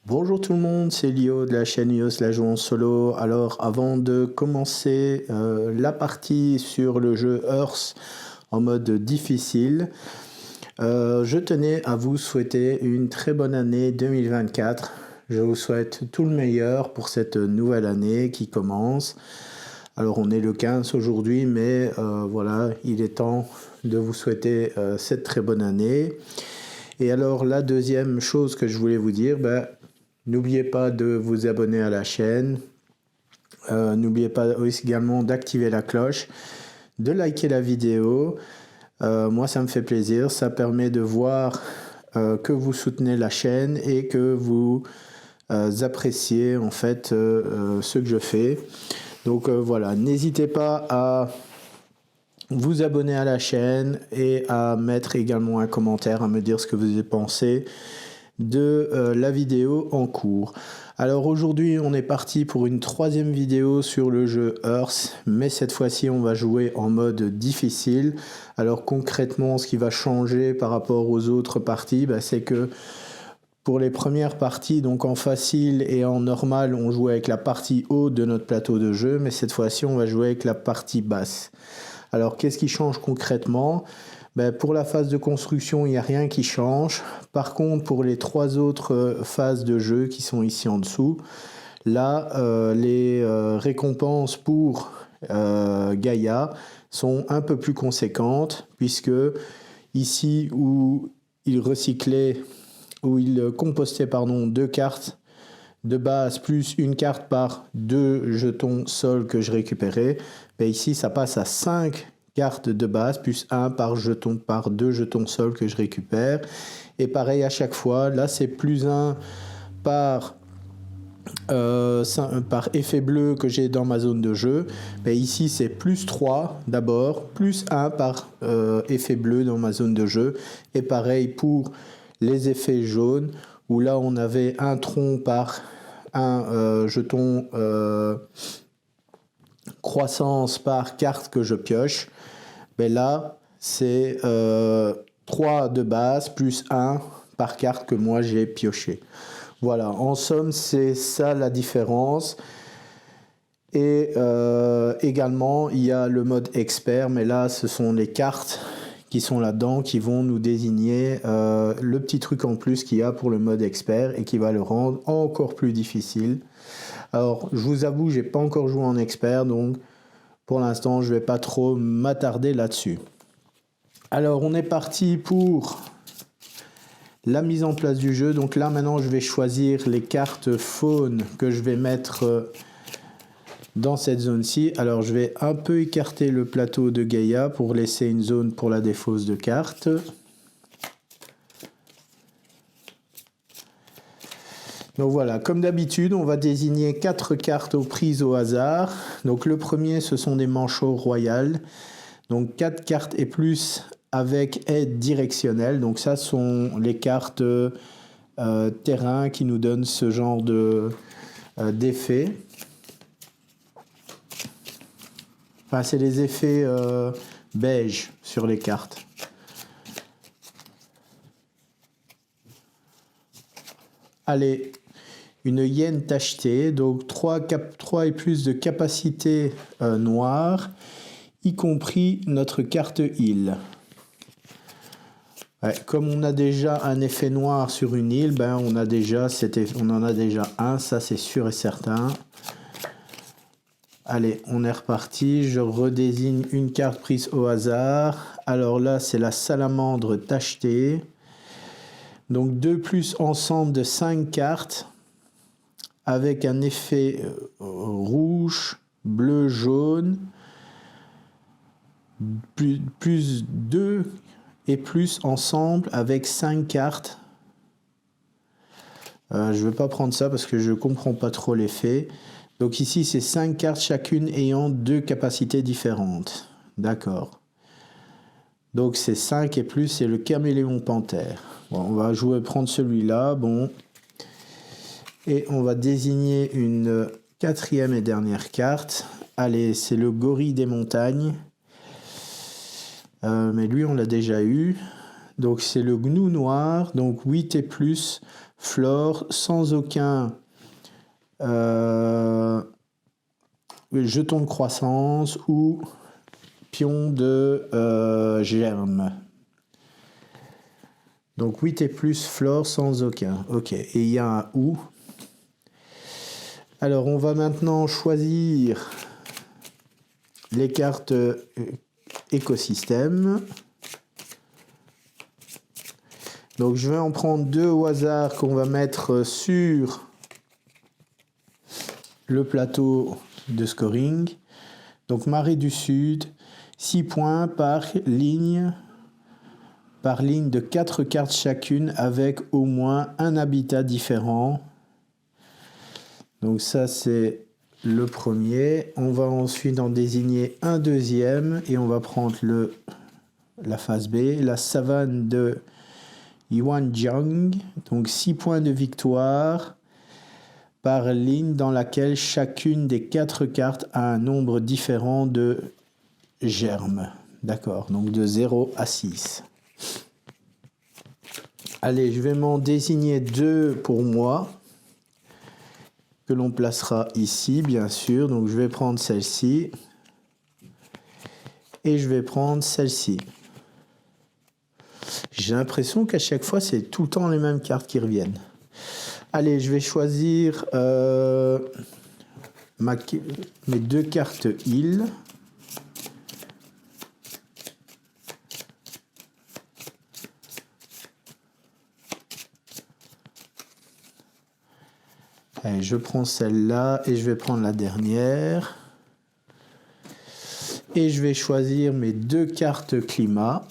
Bonjour tout le monde, c'est Lio de la chaîne Ios la joue en solo. Alors avant de commencer la partie sur le jeu Earth en mode difficile, je tenais à vous souhaiter une très bonne année 2024. Je vous souhaite tout le meilleur pour cette nouvelle année qui commence. Alors on est le 15 aujourd'hui, mais voilà, il est temps de vous souhaiter cette très bonne année. Et alors la deuxième chose que je voulais vous dire, n'oubliez pas de vous abonner à la chaîne. N'oubliez pas également d'activer la cloche, de liker la vidéo. Moi, ça me fait plaisir. Ça permet de voir que vous soutenez la chaîne et que vous appréciez en fait ce que je fais. Donc voilà, n'hésitez pas à vous abonner à la chaîne et à mettre également un commentaire, à me dire ce que vous pensez de la vidéo en cours. Alors aujourd'hui on est parti pour une troisième vidéo sur le jeu Earth, mais cette fois-ci on va jouer en mode difficile. Alors concrètement ce qui va changer par rapport aux autres parties, c'est que pour les premières parties, donc en facile et en normal, on jouait avec la partie haute de notre plateau de jeu, mais cette fois-ci on va jouer avec la partie basse. Alors qu'est-ce qui change concrètement ? Pour la phase de construction, il n'y a rien qui change. Par contre, pour les trois autres phases de jeu qui sont ici en dessous, là, les récompenses pour Gaïa sont un peu plus conséquentes, puisque ici où il recyclait, où il compostait deux cartes de base plus une carte par 2 jetons sol que je récupérais, ici ça passe à 5 cartes de base plus 1 par jeton par 2 jetons sol que je récupère. Et pareil à chaque fois, là c'est plus 1 par effet bleu que j'ai dans ma zone de jeu. Ici c'est plus 3 d'abord, plus 1 par effet bleu dans ma zone de jeu. Et pareil pour les effets jaunes, où là on avait un tronc par un jeton croissance par carte que je pioche. Là c'est 3 de base plus 1 par carte que moi j'ai pioché. Voilà, en somme c'est ça la différence. Et également il y a le mode expert, mais là ce sont les cartes qui sont là-dedans qui vont nous désigner le petit truc en plus qu'il y a pour le mode expert et qui va le rendre encore plus difficile. Alors je vous avoue, j'ai pas encore joué en expert, donc pour l'instant je vais pas trop m'attarder là-dessus. Alors on est parti pour la mise en place du jeu. Donc là maintenant je vais choisir les cartes faune que je vais mettre dans cette zone-ci. Alors je vais un peu écarter le plateau de Gaïa pour laisser une zone pour la défausse de cartes. Donc voilà, comme d'habitude, on va désigner 4 cartes prises au hasard. Donc le premier, ce sont des manchots royales. Donc 4 cartes et plus avec aide directionnelle. Donc ça sont les cartes terrain qui nous donnent ce genre d'effet. Enfin, c'est les effets beige sur les cartes. Allez, une hyène tachetée, donc 3 et plus de capacité noire, y compris notre carte île. Comme on a déjà un effet noir sur une île, on en a déjà un, ça c'est sûr et certain. Allez, on est reparti. Je redésigne une carte prise au hasard. Alors là, c'est la salamandre tachetée. Donc 2 plus ensemble de 5 cartes avec un effet rouge, bleu, jaune. Plus 2 et plus ensemble avec 5 cartes. Je ne vais pas prendre ça parce que je ne comprends pas trop l'effet. Donc ici, c'est 5 cartes chacune ayant 2 capacités différentes. D'accord. Donc c'est 5 et plus, c'est le caméléon panthère. Bon, on va prendre celui-là. Bon. Et on va désigner une 4e et dernière carte. Allez, c'est le gorille des montagnes. Mais lui, on l'a déjà eu. Donc c'est le gnou noir, donc 8 et plus, flore, sans aucun jeton de croissance ou pion de germe. Donc 8 et plus, flore, sans aucun. Ok, et il y a un ou. Alors on va maintenant choisir les cartes écosystème. Donc je vais en prendre 2 au hasard qu'on va mettre sur le plateau de scoring. Donc marée du sud, 6 points par ligne de 4 cartes chacune avec au moins un habitat différent. Donc ça c'est le premier. On va ensuite en désigner un deuxième et on va prendre la phase B, la savane de Yuanjiang. Donc 6 points de victoire par ligne dans laquelle chacune des 4 cartes a un nombre différent de germes. D'accord, donc de 0 à 6. Allez, je vais m'en désigner 2 pour moi, que l'on placera ici, bien sûr. Donc je vais prendre celle-ci et je vais prendre celle-ci. J'ai l'impression qu'à chaque fois, c'est tout le temps les mêmes cartes qui reviennent. Allez, je vais choisir mes 2 cartes îles. Allez, je prends celle-là et je vais prendre la dernière. Et je vais choisir mes 2 cartes climat.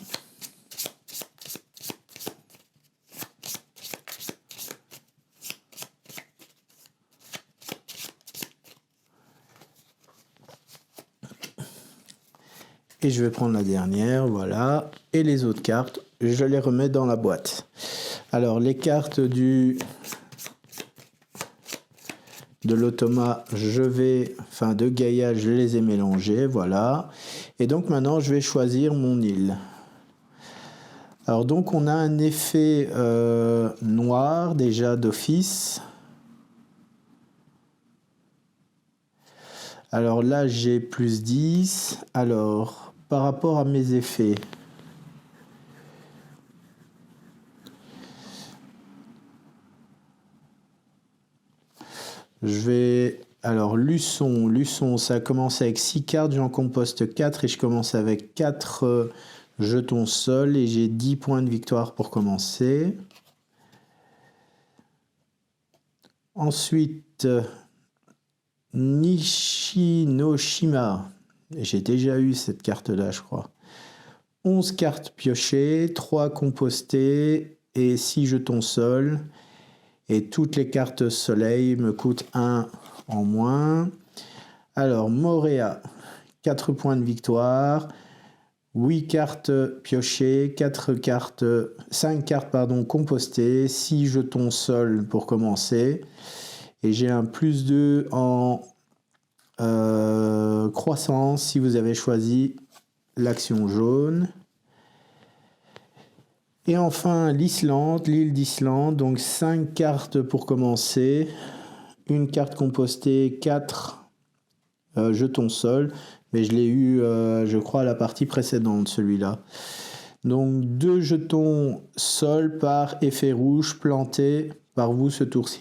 Et je vais prendre la dernière, voilà. Et les autres cartes, je les remets dans la boîte. Alors, les cartes de l'automa, de Gaïa, je les ai mélangées, voilà. Et donc maintenant, je vais choisir mon île. Alors donc, on a un effet noir déjà d'office. Alors là, j'ai plus 10. Alors, par rapport à mes effets, je vais... Alors, Luçon, ça a commencé avec 6 cartes, j'en composte 4 et je commence avec 4 jetons sol et j'ai 10 points de victoire pour commencer. Ensuite, Nishinoshima. J'ai déjà eu cette carte-là, je crois. 11 cartes piochées, 3 compostées et 6 jetons sol. Et toutes les cartes soleil me coûtent 1 en moins. Alors, Moréa, 4 points de victoire, 8 cartes piochées, 5 cartes compostées, 6 jetons sol pour commencer. Et j'ai un plus 2 en croissance si vous avez choisi l'action jaune. Et enfin l'île d'Islande, donc 5 cartes pour commencer, une carte compostée, 4 jetons sol, mais je l'ai eu je crois à la partie précédente celui-là. Donc 2 jetons sol par effet rouge planté par vous ce tour-ci.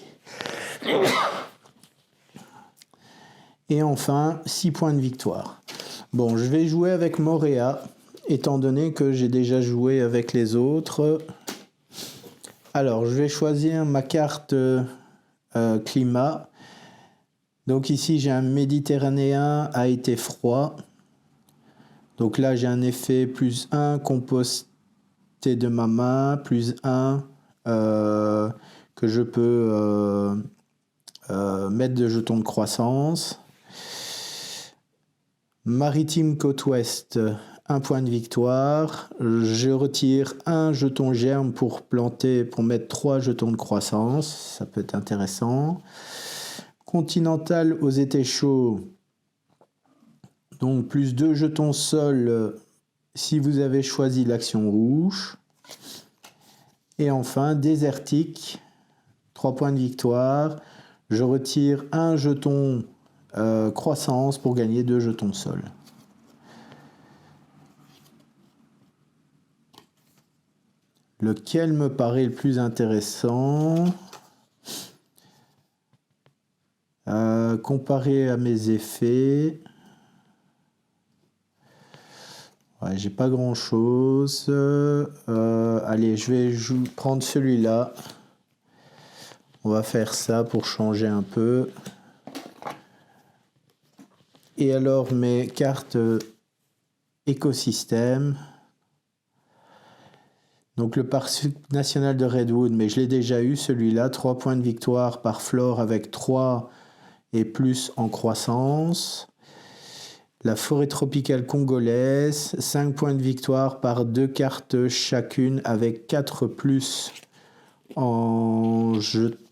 Et enfin 6 points de victoire. Bon, je vais jouer avec Moréa, étant donné que j'ai déjà joué avec les autres. Alors, je vais choisir ma carte climat. Donc ici, j'ai un méditerranéen a été froid. Donc là, j'ai un effet plus 1 composté de ma main, plus 1 que je peux mettre de jetons de croissance. Maritime côte ouest, 1 point de victoire. Je retire un jeton germe pour mettre 3 jetons de croissance. Ça peut être intéressant. Continental aux étés chauds. Donc plus 2 jetons sol si vous avez choisi l'action rouge. Et enfin, désertique, 3 points de victoire. Je retire un jeton croissance pour gagner 2 jetons sol. Lequel me paraît le plus intéressant comparé à mes effets, ouais, j'ai pas grand chose. Allez, je vais prendre celui-là. On va faire ça pour changer un peu. Et alors mes cartes écosystème. Donc le parc national de Redwood, mais je l'ai déjà eu celui-là. 3 points de victoire par flore avec 3 et plus en croissance. La forêt tropicale congolaise, 5 points de victoire par 2 cartes chacune avec 4 plus en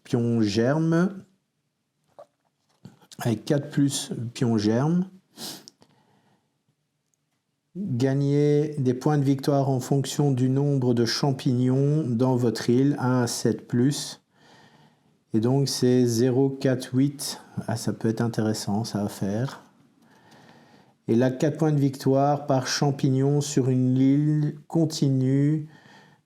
pion germe. Avec 4 plus pion germe. Gagnez des points de victoire en fonction du nombre de champignons dans votre île, 1 à 7 plus. Et donc c'est 0, 4, 8. Ah, ça peut être intéressant, ça à faire. Et là, 4 points de victoire par champignon sur une île continue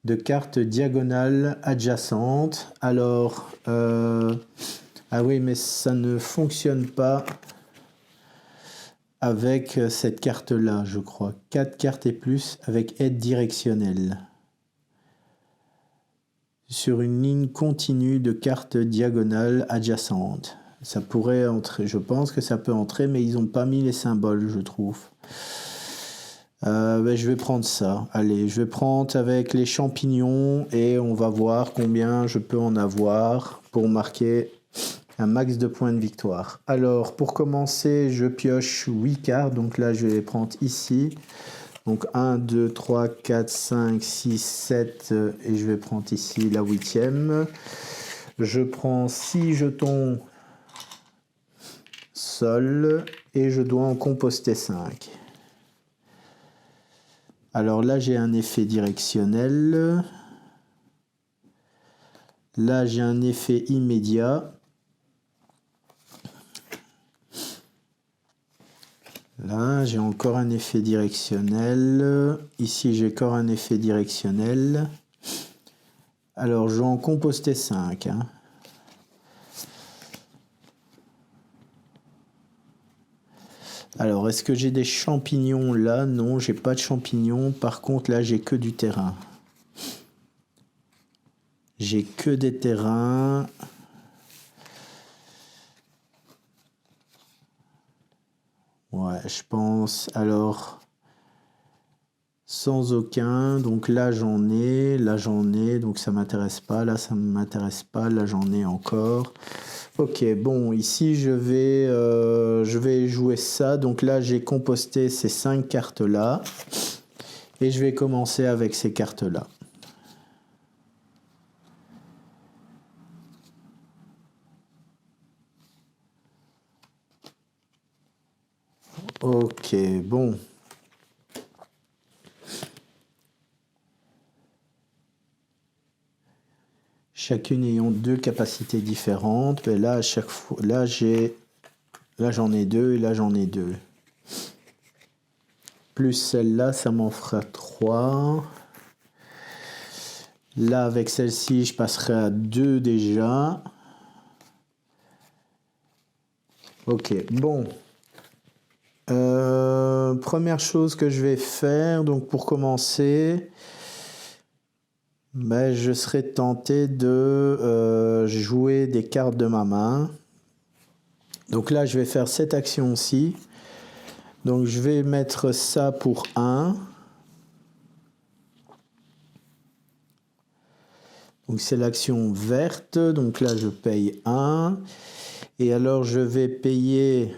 de cartes diagonales adjacentes. Alors, ah oui, mais ça ne fonctionne pas avec cette carte-là, je crois. 4 cartes et plus avec aide directionnelle. Sur une ligne continue de cartes diagonales adjacentes. Ça pourrait entrer, je pense que ça peut entrer, mais ils n'ont pas mis les symboles, je trouve. Je vais prendre ça. Allez, je vais prendre avec les champignons et on va voir combien je peux en avoir pour marquer un max de points de victoire. Alors, pour commencer, je pioche 8 cartes. Donc là, je vais les prendre ici. Donc 1, 2, 3, 4, 5, 6, 7 et je vais prendre ici la 8e. Je prends 6 jetons sol et je dois en composter 5. Alors là, j'ai un effet directionnel. Là, j'ai un effet immédiat. Là, j'ai encore un effet directionnel. Ici, j'ai encore un effet directionnel. Alors, je vais en composter 5. Alors, est-ce que j'ai des champignons là? Non, j'ai pas de champignons. Par contre, là, j'ai que du terrain. J'ai que des terrains. Ouais, je pense. Alors, sans aucun. Donc là, j'en ai. Là, j'en ai. Donc ça m'intéresse pas. Là, ça ne m'intéresse pas. Là, j'en ai encore. Ok, bon, ici, je vais jouer ça. Donc là, j'ai composté ces 5 cartes-là. Et je vais commencer avec ces cartes-là. Ok, bon. Chacune ayant 2 capacités différentes. Mais là, à chaque fois, là, j'en ai 2 et là, j'en ai 2. Plus celle-là, ça m'en fera 3. Là, avec celle-ci, je passerai à 2 déjà. Ok, bon. Première chose que je vais faire, donc pour commencer, je serais tenté de jouer des cartes de ma main. Donc là, je vais faire cette action-ci. Donc je vais mettre ça pour 1. Donc c'est l'action verte. Donc là, je paye 1. Et alors, je vais payer...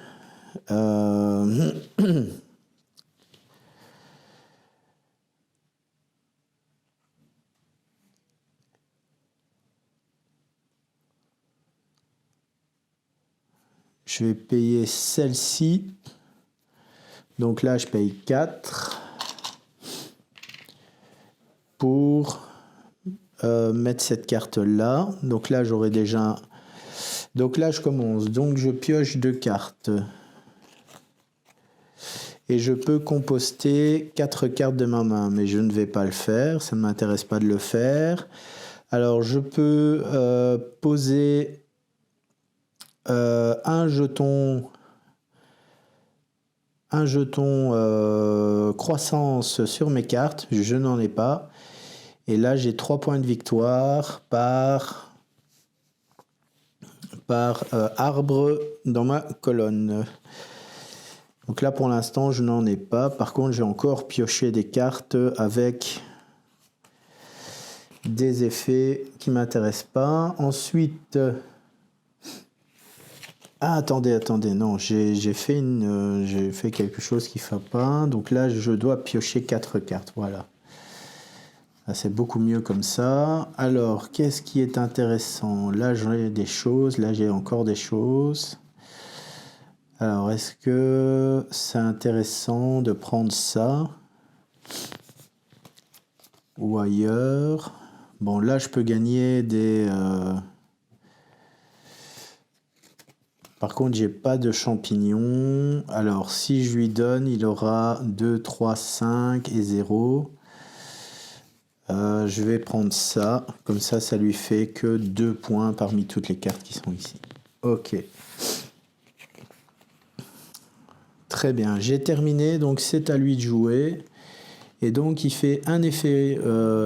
je vais payer celle-ci. Donc là, je paye 4 pour mettre cette carte là. Donc là, j'aurai déjà... Donc là, je commence. Donc je pioche 2 cartes. Et je peux composter 4 cartes de ma main, mais je ne vais pas le faire, ça ne m'intéresse pas de le faire. Alors je peux poser un jeton croissance sur mes cartes, je n'en ai pas. Et là j'ai 3 points de victoire par arbre dans ma colonne. Donc là, pour l'instant, je n'en ai pas. Par contre, j'ai encore pioché des cartes avec des effets qui ne m'intéressent pas. Ensuite... Ah, attendez. Non, j'ai fait quelque chose qui ne va pas. Donc là, je dois piocher 4 cartes. Voilà. Là, c'est beaucoup mieux comme ça. Alors, qu'est-ce qui est intéressant? Là, j'ai des choses. Là, j'ai encore des choses. Alors, est-ce que c'est intéressant de prendre ça ou ailleurs? Bon, là, je peux gagner des... Par contre, j'ai pas de champignons. Alors, si je lui donne, il aura 2, 3, 5 et 0. Je vais prendre ça. Comme ça lui fait que 2 points parmi toutes les cartes qui sont ici. Ok. Très bien, j'ai terminé, donc c'est à lui de jouer. Et donc il fait un effet,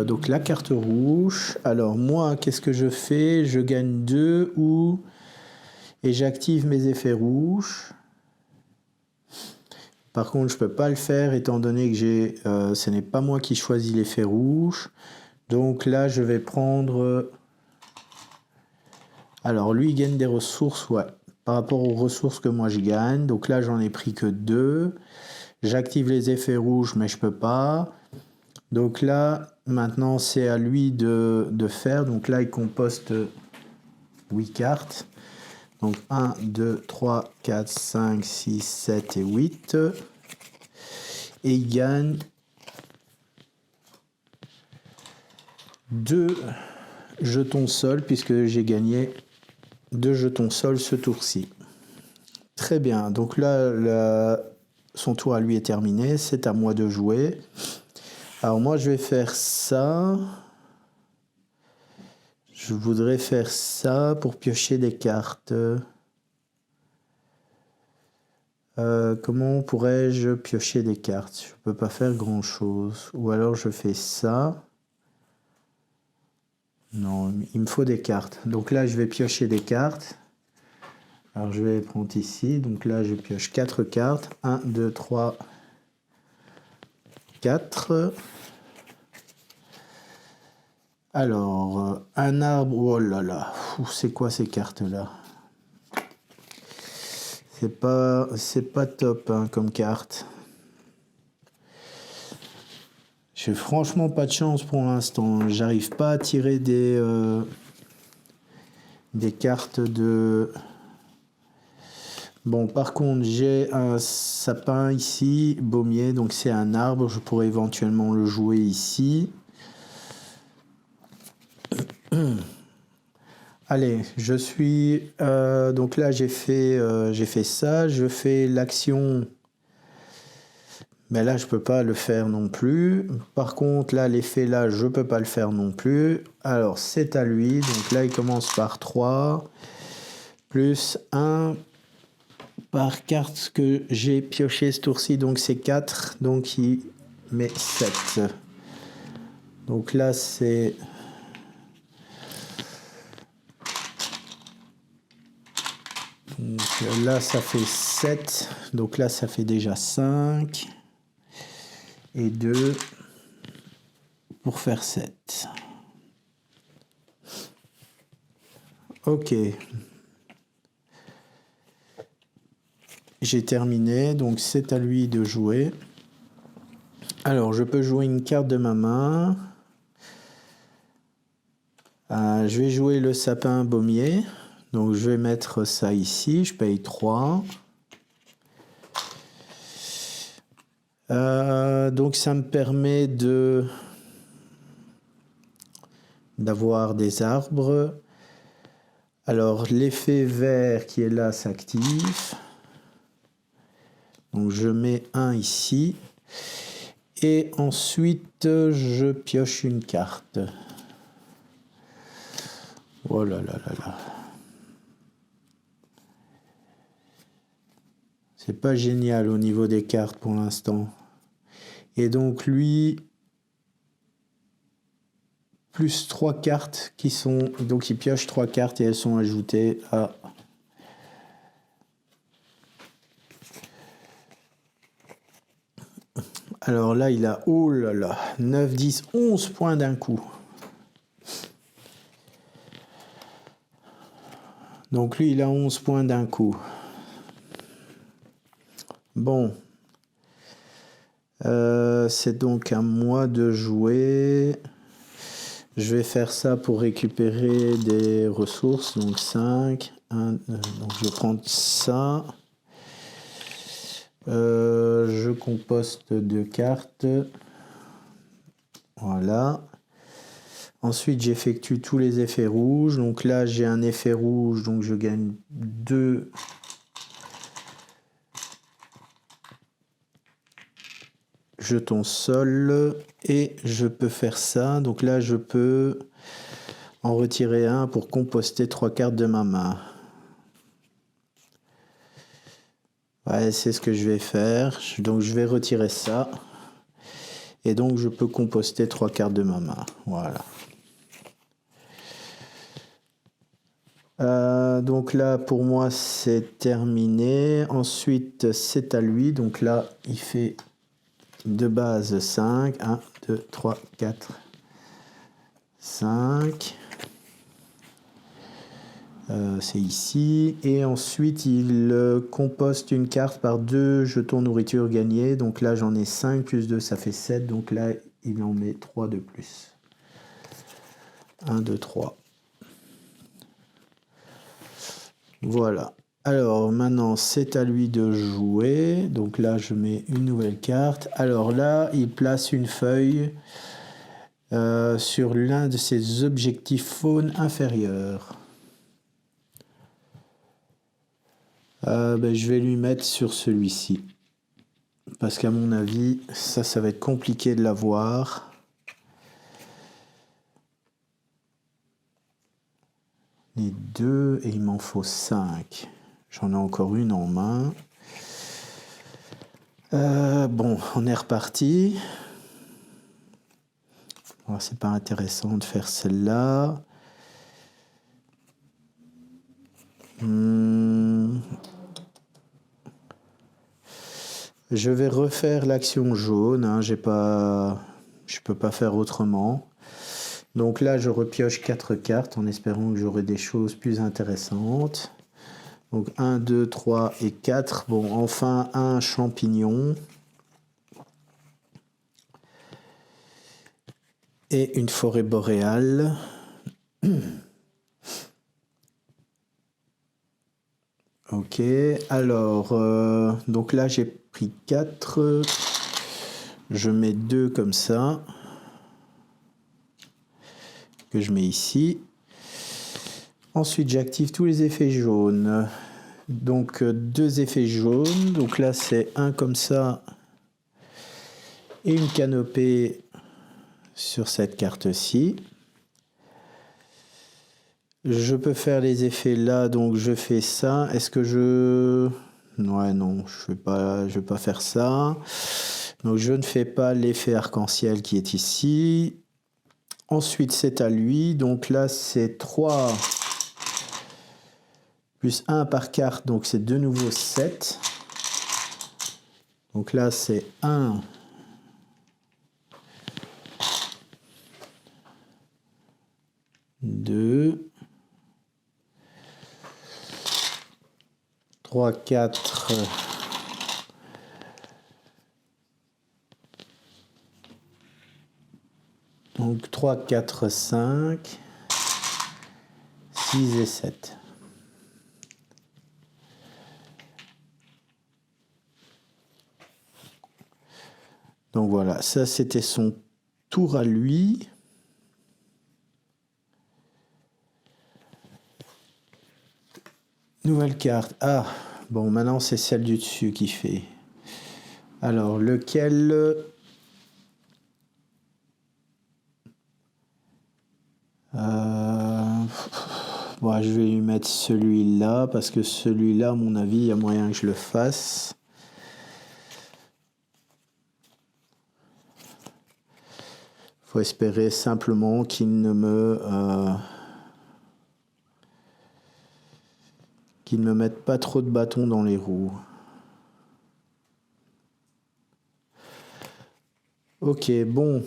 donc la carte rouge. Alors moi, qu'est-ce que je fais? Je gagne 2 ou... Et j'active mes effets rouges. Par contre, je ne peux pas le faire étant donné que ce n'est pas moi qui choisis l'effet rouge. Donc là, je vais prendre... Alors lui, il gagne des ressources, ouais. Par rapport aux ressources que moi je gagne. Donc là, j'en ai pris que 2. J'active les effets rouges, mais je peux pas. Donc là, maintenant, c'est à lui de faire. Donc là, il composte 8 cartes. Donc 1, 2, 3, 4, 5, 6, 7 et 8. Et il gagne 2 jetons sol, puisque j'ai gagné 2 jetons sol ce tour-ci. Très bien. Donc là, son tour à lui est terminé. C'est à moi de jouer. Alors moi, je vais faire ça. Je voudrais faire ça pour piocher des cartes. Comment pourrais-je piocher des cartes? Je peux pas faire grand-chose. Ou alors je fais ça. Non, il me faut des cartes. Donc là, je vais piocher des cartes. Alors je vais les prendre ici. Donc là, je pioche 4 cartes. 1, 2, 3, 4. Alors, un arbre. Oh là là. C'est quoi ces cartes-là? C'est pas top hein, comme carte. J'ai franchement pas de chance pour l'instant. J'arrive pas à tirer des cartes de... Bon, par contre, j'ai un sapin ici, baumier, donc c'est un arbre. Je pourrais éventuellement le jouer ici. Allez, je suis... donc là, j'ai fait ça. Je fais l'action... Mais là, je peux pas le faire non plus. Par contre, là, l'effet là, je peux pas le faire non plus. Alors, c'est à lui. Donc là, il commence par 3. Plus 1 par carte que j'ai pioché ce tour-ci. Donc, c'est 4. Donc, il met 7. Donc là, c'est... Donc là, ça fait 7. Donc là, ça fait déjà 5. Et 2 pour faire 7. Ok. J'ai terminé, donc c'est à lui de jouer. Alors, je peux jouer une carte de ma main. Je vais jouer le sapin baumier. Donc, je vais mettre ça ici. Je paye 3. Donc, ça me permet de d'avoir des arbres. Alors l'effet vert qui est là s'active. Donc je mets un ici. Et ensuite je pioche une carte. Oh là là là là. C'est pas génial au niveau des cartes pour l'instant. Et donc lui, plus 3 cartes qui sont... Donc il pioche 3 cartes et elles sont ajoutées à... Alors là, il a, oh là là, 9, 10, 11 points d'un coup. Donc lui, il a 11 points d'un coup. Bon. C'est donc à moi de jouer. Je vais faire ça pour récupérer des ressources. Donc 5. Donc je vais prendre ça. Je composte 2 cartes. Voilà. Ensuite, j'effectue tous les effets rouges. Donc là, j'ai un effet rouge, donc je gagne 2 jetons sol. Et je peux faire ça. Donc là, je peux en retirer un pour composter 3 cartes de ma main. Ouais, c'est ce que je vais faire. Donc je vais retirer ça. Et donc je peux composter 3 cartes de ma main. Voilà. Donc là, pour moi, c'est terminé. Ensuite, c'est à lui. Donc là, il fait de base 5. 1, 2, 3, 4, 5. C'est ici. Et ensuite, il composte une carte par 2 jetons nourriture gagnés. Donc là, j'en ai 5 plus 2, ça fait 7. Donc là, il en met 3 de plus. 1, 2, 3. Voilà. Alors maintenant, c'est à lui de jouer. Donc là, je mets une nouvelle carte. Alors là, il place une feuille sur l'un de ses objectifs faune inférieurs. Je vais lui mettre sur celui-ci. Parce qu'à mon avis, ça va être compliqué de l'avoir. Les 2 et il m'en faut 5. J'en ai encore une en main. Bon, on est reparti. Bon, c'est pas intéressant de faire celle-là. Je vais refaire l'action jaune. Hein, je peux pas faire autrement. Donc là, je repioche 4 cartes en espérant que j'aurai des choses plus intéressantes. Donc 1, 2, 3 et 4. Bon, enfin un champignon. Et une forêt boréale. Ok, alors, donc là j'ai pris 4. Je mets 2 comme ça. Que je mets ici. Ensuite, j'active tous les effets jaunes. Donc, 2 effets jaunes. Donc là, c'est un comme ça. Et une canopée sur cette carte-ci. Je peux faire les effets là, donc je fais ça. Est-ce que je... Ouais, non, je vais pas faire ça. Donc je ne fais pas l'effet arc-en-ciel qui est ici. Ensuite, c'est à lui. Donc là, c'est 3 plus 1 par carte. Donc c'est de nouveau 7. Donc là, c'est 1. 2. 3, 4. Donc 3, 4, 5, 6 et 7. Donc voilà, ça c'était son tour à lui. Nouvelle carte. Ah, bon, maintenant c'est celle du dessus qui fait. Alors, lequel... Bon, je vais lui mettre celui-là, parce que celui-là, à mon avis, il y a moyen que je le fasse. Faut espérer simplement qu'il ne me mette pas trop de bâtons dans les roues. Ok, bon.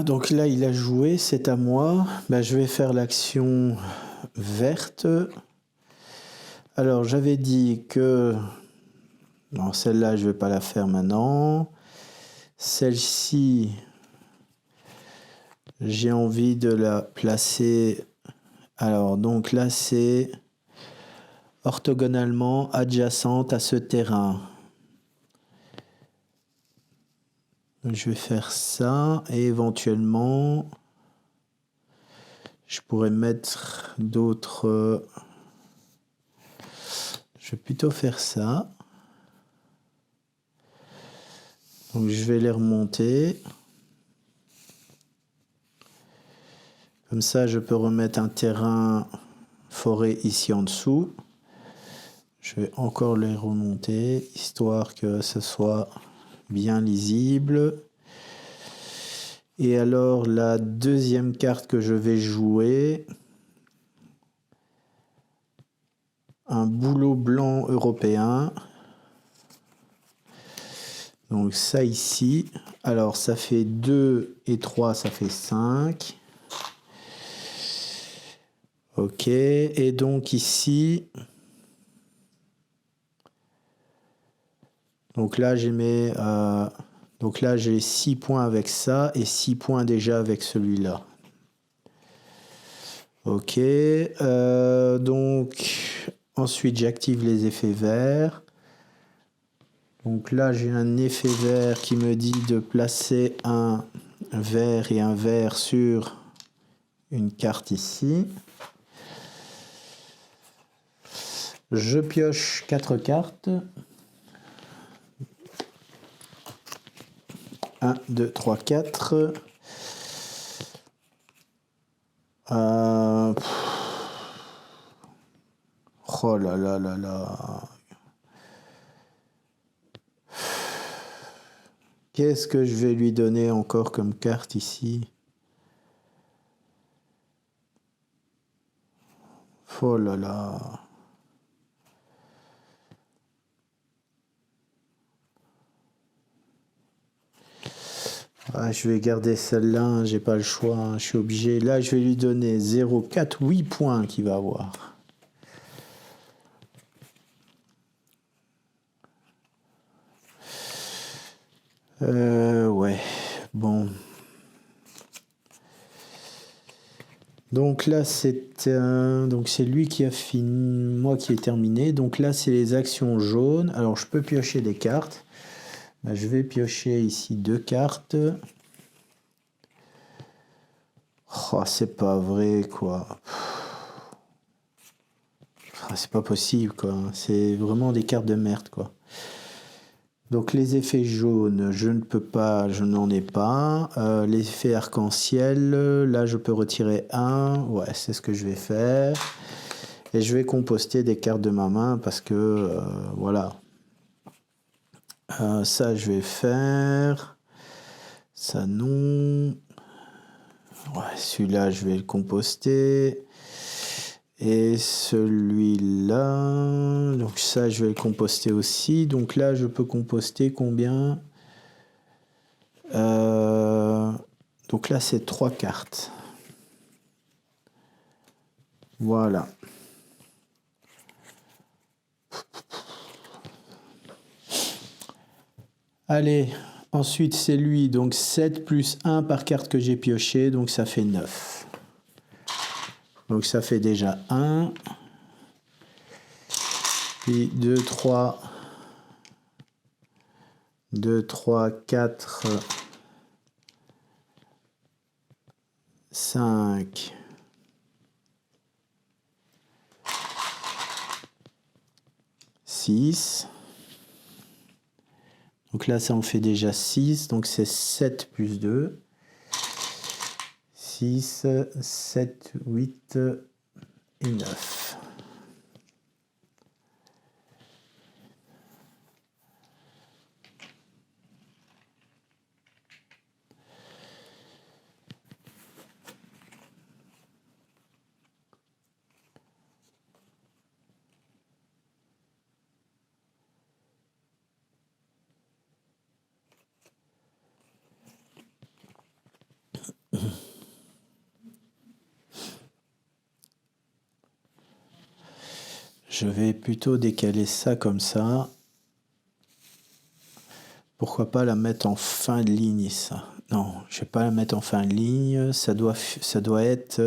Donc là, il a joué, c'est à moi. Ben, je vais faire l'action verte. Alors, j'avais dit que... Non, celle-là, je vais pas la faire maintenant. Celle-ci, j'ai envie de la placer... Alors, donc là, c'est orthogonalement adjacente à ce terrain. Donc, je vais faire ça et éventuellement, je pourrais mettre d'autres... Je vais plutôt faire ça. Donc je vais les remonter. Comme ça, je peux remettre un terrain forêt ici en dessous. Je vais encore les remonter, histoire que ce soit bien lisible. Et alors, la deuxième carte que je vais jouer, un bouleau blanc européen. Donc ça ici, alors ça fait 2 et 3, ça fait 5. Ok, et donc ici, donc là j'ai 6 points avec ça et 6 points déjà avec celui-là. Ok, donc ensuite j'active les effets verts. Donc là j'ai un effet vert qui me dit de placer un vert et un vert sur une carte ici. Je pioche 4 cartes. 1, 2, 3, 4. Oh là là là là. Qu'est-ce que je vais lui donner encore comme carte ici? Oh là là. Ah, je vais garder celle-là, hein, j'ai pas le choix, hein, je suis obligé. Là, je vais lui donner 0, 4, 8 points qu'il va avoir. Ouais, bon. Donc là, donc c'est lui qui a fini, moi qui ai terminé. Donc là, c'est les actions jaunes. Alors, je peux piocher des cartes. Ben, je vais piocher ici 2 cartes. Oh, c'est pas vrai, quoi. Oh, c'est pas possible, quoi. C'est vraiment des cartes de merde, quoi. Donc les effets jaunes, je ne peux pas, je n'en ai pas. L'effet arc-en-ciel, là je peux retirer un. Ouais, c'est ce que je vais faire. Et je vais composter des cartes de ma main parce que, voilà. Ça je vais faire. Ça non. Ouais, celui-là je vais le composter. Et celui-là, donc ça je vais le composter aussi. Donc là je peux composter combien? Donc là c'est 3 cartes. Voilà. Allez, ensuite c'est lui. Donc 7 plus 1 par carte que j'ai pioché. Donc ça fait 9. Donc ça fait déjà 1. Puis 2, 3. 2, 3, 4. 5, 6. Donc là, ça en fait déjà 6. Donc c'est 7 plus 2. 6, 7, 8 et 9. Je vais plutôt décaler ça comme ça. Pourquoi pas la mettre en fin de ligne, ça? Non, je vais pas la mettre en fin de ligne. Ça doit être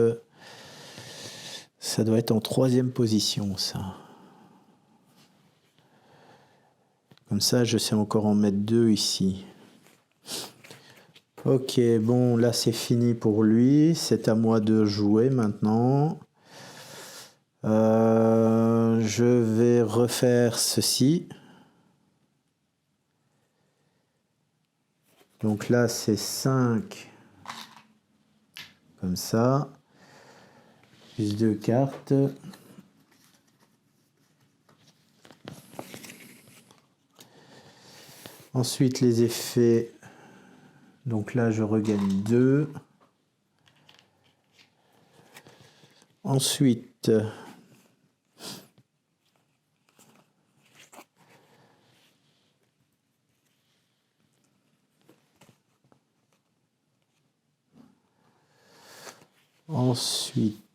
en troisième position, ça. Comme ça, je sais encore en mettre 2 ici. Ok, bon, là c'est fini pour lui. C'est à moi de jouer maintenant. Je vais refaire ceci. Donc là c'est 5. Comme ça. Plus 2 cartes. Ensuite les effets. Donc là je regagne 2. Ensuite,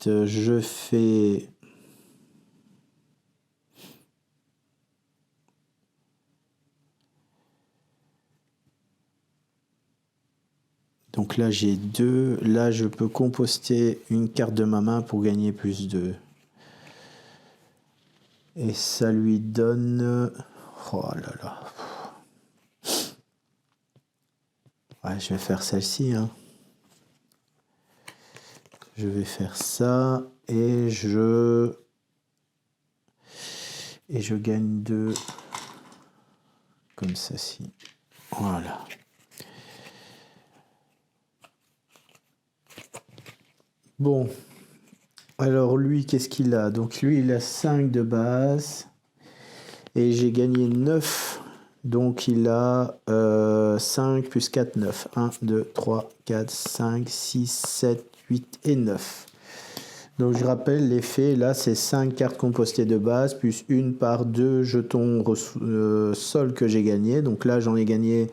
je fais donc là j'ai 2. Là je peux composter une carte de ma main pour gagner plus 2. Et ça lui donne... Oh là là. Ouais, je vais faire celle-ci. Hein. Je vais faire ça et je gagne 2 comme ceci. Voilà. Bon. Alors lui, qu'est-ce qu'il a? Donc lui, il a 5 de base. Et j'ai gagné 9. Donc il a 5 plus 4, 9. 1, 2, 3, 4, 5, 6, 7, 8 et 9. Donc je rappelle, l'effet là c'est 5 cartes compostées de base plus une par 2 jetons sol que j'ai gagné. Donc là j'en ai gagné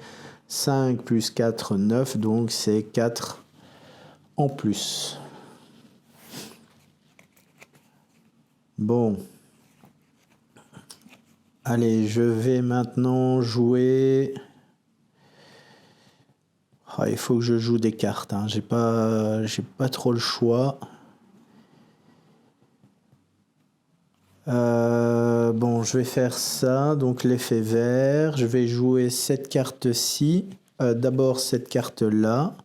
5 plus 4, 9. Donc c'est 4 en plus. Bon. Allez, je vais maintenant jouer... Oh, il faut que je joue des cartes. Hein. J'ai pas trop le choix. Bon, je vais faire ça. Donc l'effet vert. Je vais jouer cette carte-ci. D'abord cette carte-là.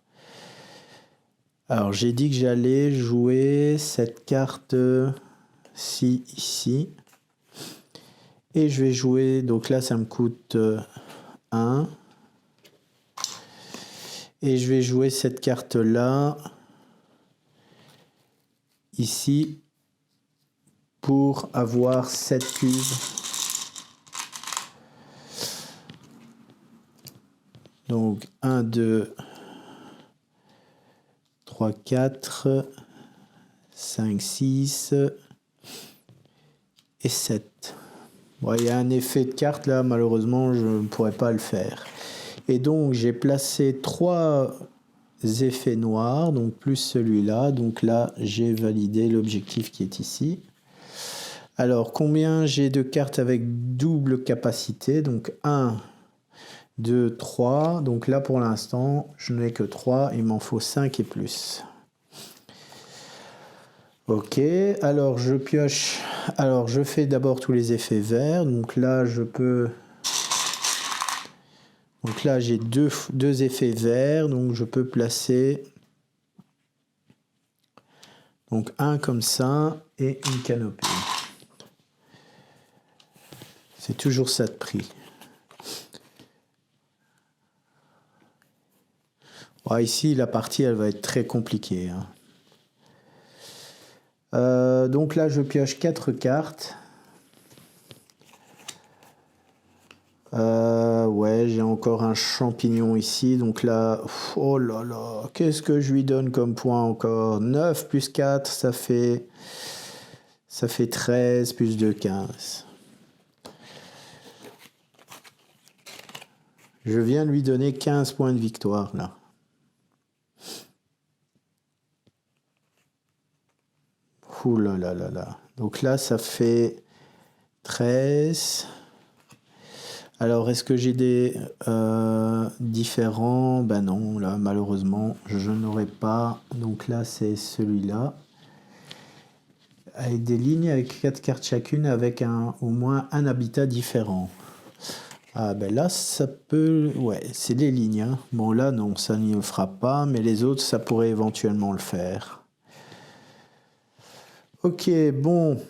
Alors j'ai dit que j'allais jouer cette carte-ci ici. Et je vais jouer, donc là ça me coûte 1. Et je vais jouer cette carte-là, ici, pour avoir 7 cubes. Donc 1, 2, 3, 4, 5, 6 et 7. Bon, il y a un effet de carte là, malheureusement je ne pourrais pas le faire. Et donc j'ai placé 3 effets noirs, donc plus celui-là. Donc là j'ai validé l'objectif qui est ici. Alors combien j'ai de cartes avec double capacité? Donc 1, 2, 3. Donc là pour l'instant je n'ai que 3, il m'en faut 5 et plus. Ok, alors je pioche. Alors je fais d'abord tous les effets verts. Donc là je peux... Donc là j'ai deux effets verts. Donc je peux placer Donc un comme ça et une canopée. C'est toujours ça de prix. Ouais, ici, la partie, elle va être très compliquée. Hein. Donc là, je pioche 4 cartes. Ouais, j'ai encore un champignon ici. Donc là, oh là là, qu'est-ce que je lui donne comme point encore? 9 plus 4, ça fait 13 plus 2, 15. Je viens de lui donner 15 points de victoire là. Ouh là là là là. Donc là, ça fait 13. Alors, est-ce que j'ai des différents? Ben non, là, malheureusement, je n'aurai pas. Donc là, c'est celui-là. Avec des lignes avec 4 cartes chacune, avec au moins un habitat différent. Ah ben là, ça peut... Ouais, c'est des lignes. Hein. Bon, là, non, ça n'y le fera pas, mais les autres, ça pourrait éventuellement le faire. Ok, bon...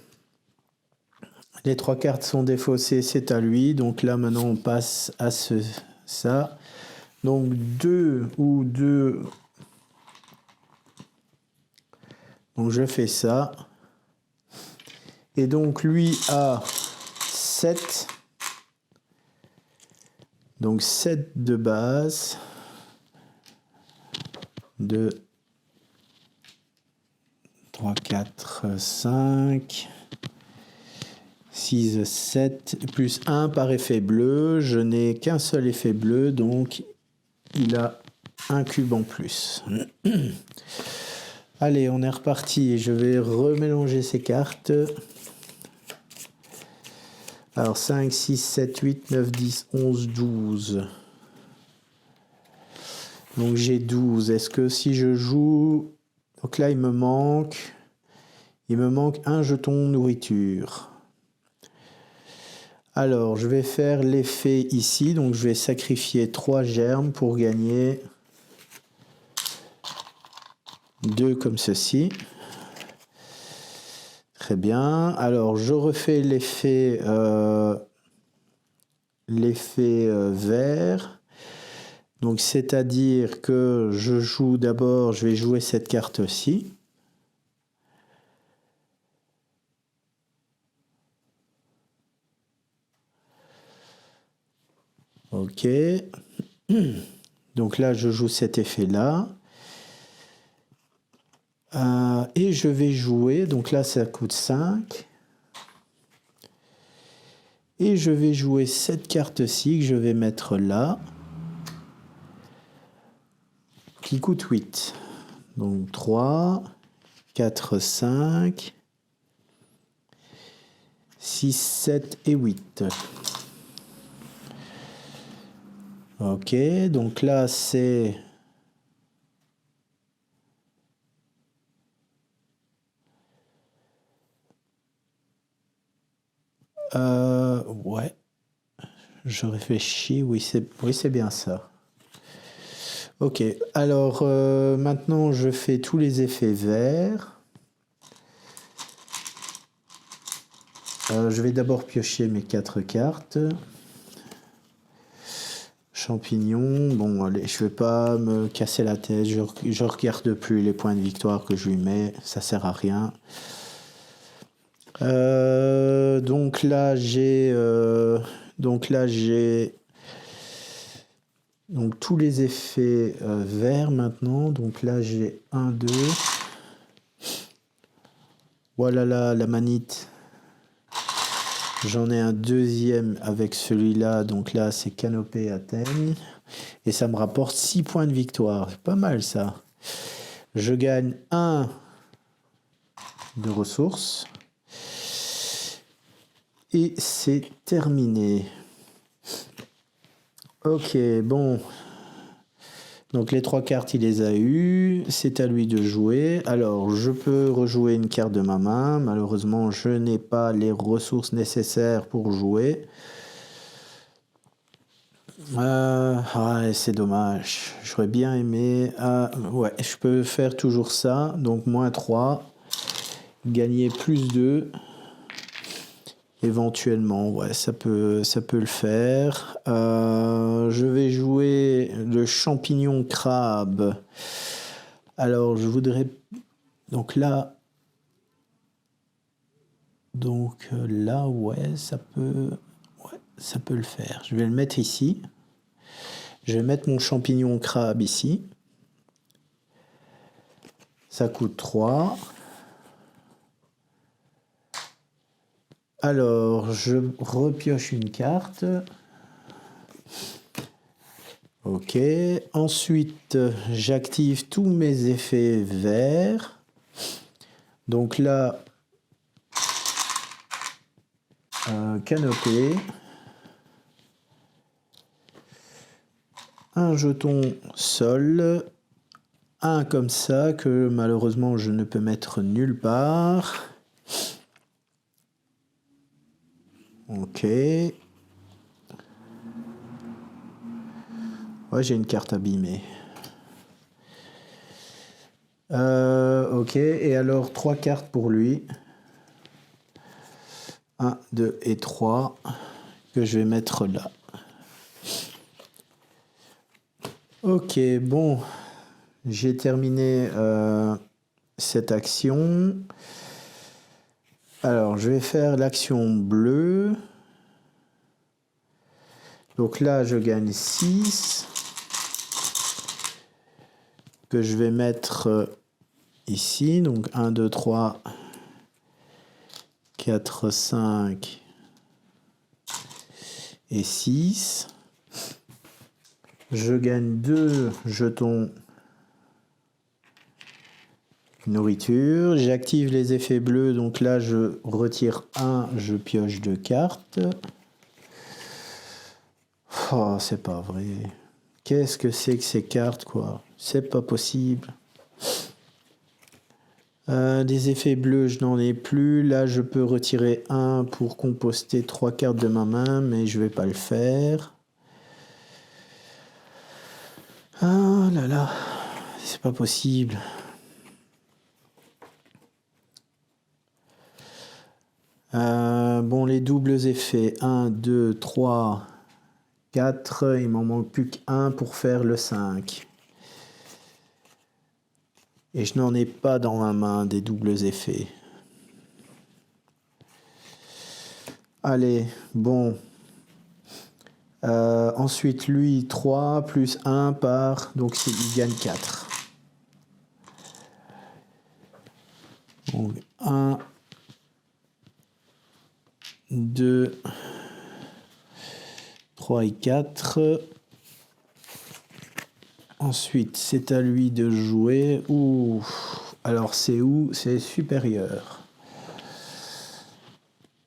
Les 3 cartes sont défaussées, c'est à lui. Donc là, maintenant, on passe à ça. Donc 2 ou 2. Donc je fais ça. Et donc lui a 7. Donc 7 de base. 2, 3, 4, 5... 6, 7, plus 1 par effet bleu. Je n'ai qu'un seul effet bleu, donc il a un cube en plus. Allez, on est reparti. Je vais remélanger ces cartes. Alors 5, 6, 7, 8, 9, 10, 11, 12. Donc j'ai 12. Est-ce que si je joue... Donc là, il me manque un jeton nourriture. Alors, je vais faire l'effet ici. Donc, je vais sacrifier 3 germes pour gagner 2 comme ceci. Très bien. Alors, je refais l'effet vert. Donc, c'est-à-dire que je vais jouer cette carte-ci. Ok. Donc là, je joue cet effet-là. Et je vais jouer, donc là, ça coûte 5. Et je vais jouer cette carte-ci que je vais mettre là. Qui coûte 8. Donc 3, 4, 5, 6, 7 et 8. Ok, donc là c'est... Ouais, je réfléchis, oui c'est bien ça. Ok, alors maintenant je fais tous les effets verts. Je vais d'abord piocher mes 4 cartes. Champignons, bon allez, je vais pas me casser la tête, je regarde plus les points de victoire que je lui mets, ça sert à rien. Donc là j'ai donc tous les effets verts maintenant. Donc là j'ai 1, 2. Voilà la manite. J'en ai un deuxième avec celui-là. Donc là c'est canopée Athènes. Et ça me rapporte 6 points de victoire. C'est pas mal ça. Je gagne 1 de ressources. Et c'est terminé. Ok, bon. Donc les 3 cartes, il les a eues. C'est à lui de jouer. Alors, je peux rejouer une carte de ma main. Malheureusement, je n'ai pas les ressources nécessaires pour jouer. C'est dommage. J'aurais bien aimé... ouais, je peux faire toujours ça. Donc, moins 3. gagner plus 2. Éventuellement, ouais, ça peut le faire. Je vais jouer le champignon crabe. Alors, je voudrais... Donc là, ouais, ça peut le faire. Je vais le mettre ici. Je vais mettre mon champignon crabe ici. Ça coûte 3. Alors, je repioche une carte. Ok. Ensuite, j'active tous mes effets verts. Donc là, canopée. Un jeton sol. Un comme ça que malheureusement je ne peux mettre nulle part. Ok. Ouais, j'ai une carte abîmée. Ok, et alors 3 cartes pour lui. 1, 2 et 3 que je vais mettre là. Ok, bon. J'ai terminé cette action. Alors, je vais faire l'action bleue. Donc là, je gagne 6. Que je vais mettre ici. Donc 1, 2, 3, 4, 5 et 6. Je gagne 2 jetons nourriture. J'active les effets bleus. Donc là, je retire 1, je pioche 2 cartes. Oh, c'est pas vrai. Qu'est-ce que c'est que ces cartes, quoi? C'est pas possible. Des effets bleus, je n'en ai plus. Là, je peux retirer 1 pour composter 3 cartes de ma main, mais je vais pas le faire. Ah là là, c'est pas possible. Bon, les doubles effets. 1, 2, 3, 4. Il m'en manque plus qu'un pour faire le 5. Et je n'en ai pas dans ma main des doubles effets. Allez, bon. Ensuite, lui, 3 plus 1 par... Donc, il gagne 4. Donc, 1, 2, 3 et 4. Ensuite, c'est à lui de jouer. Ouh. Alors, c'est où? C'est supérieur.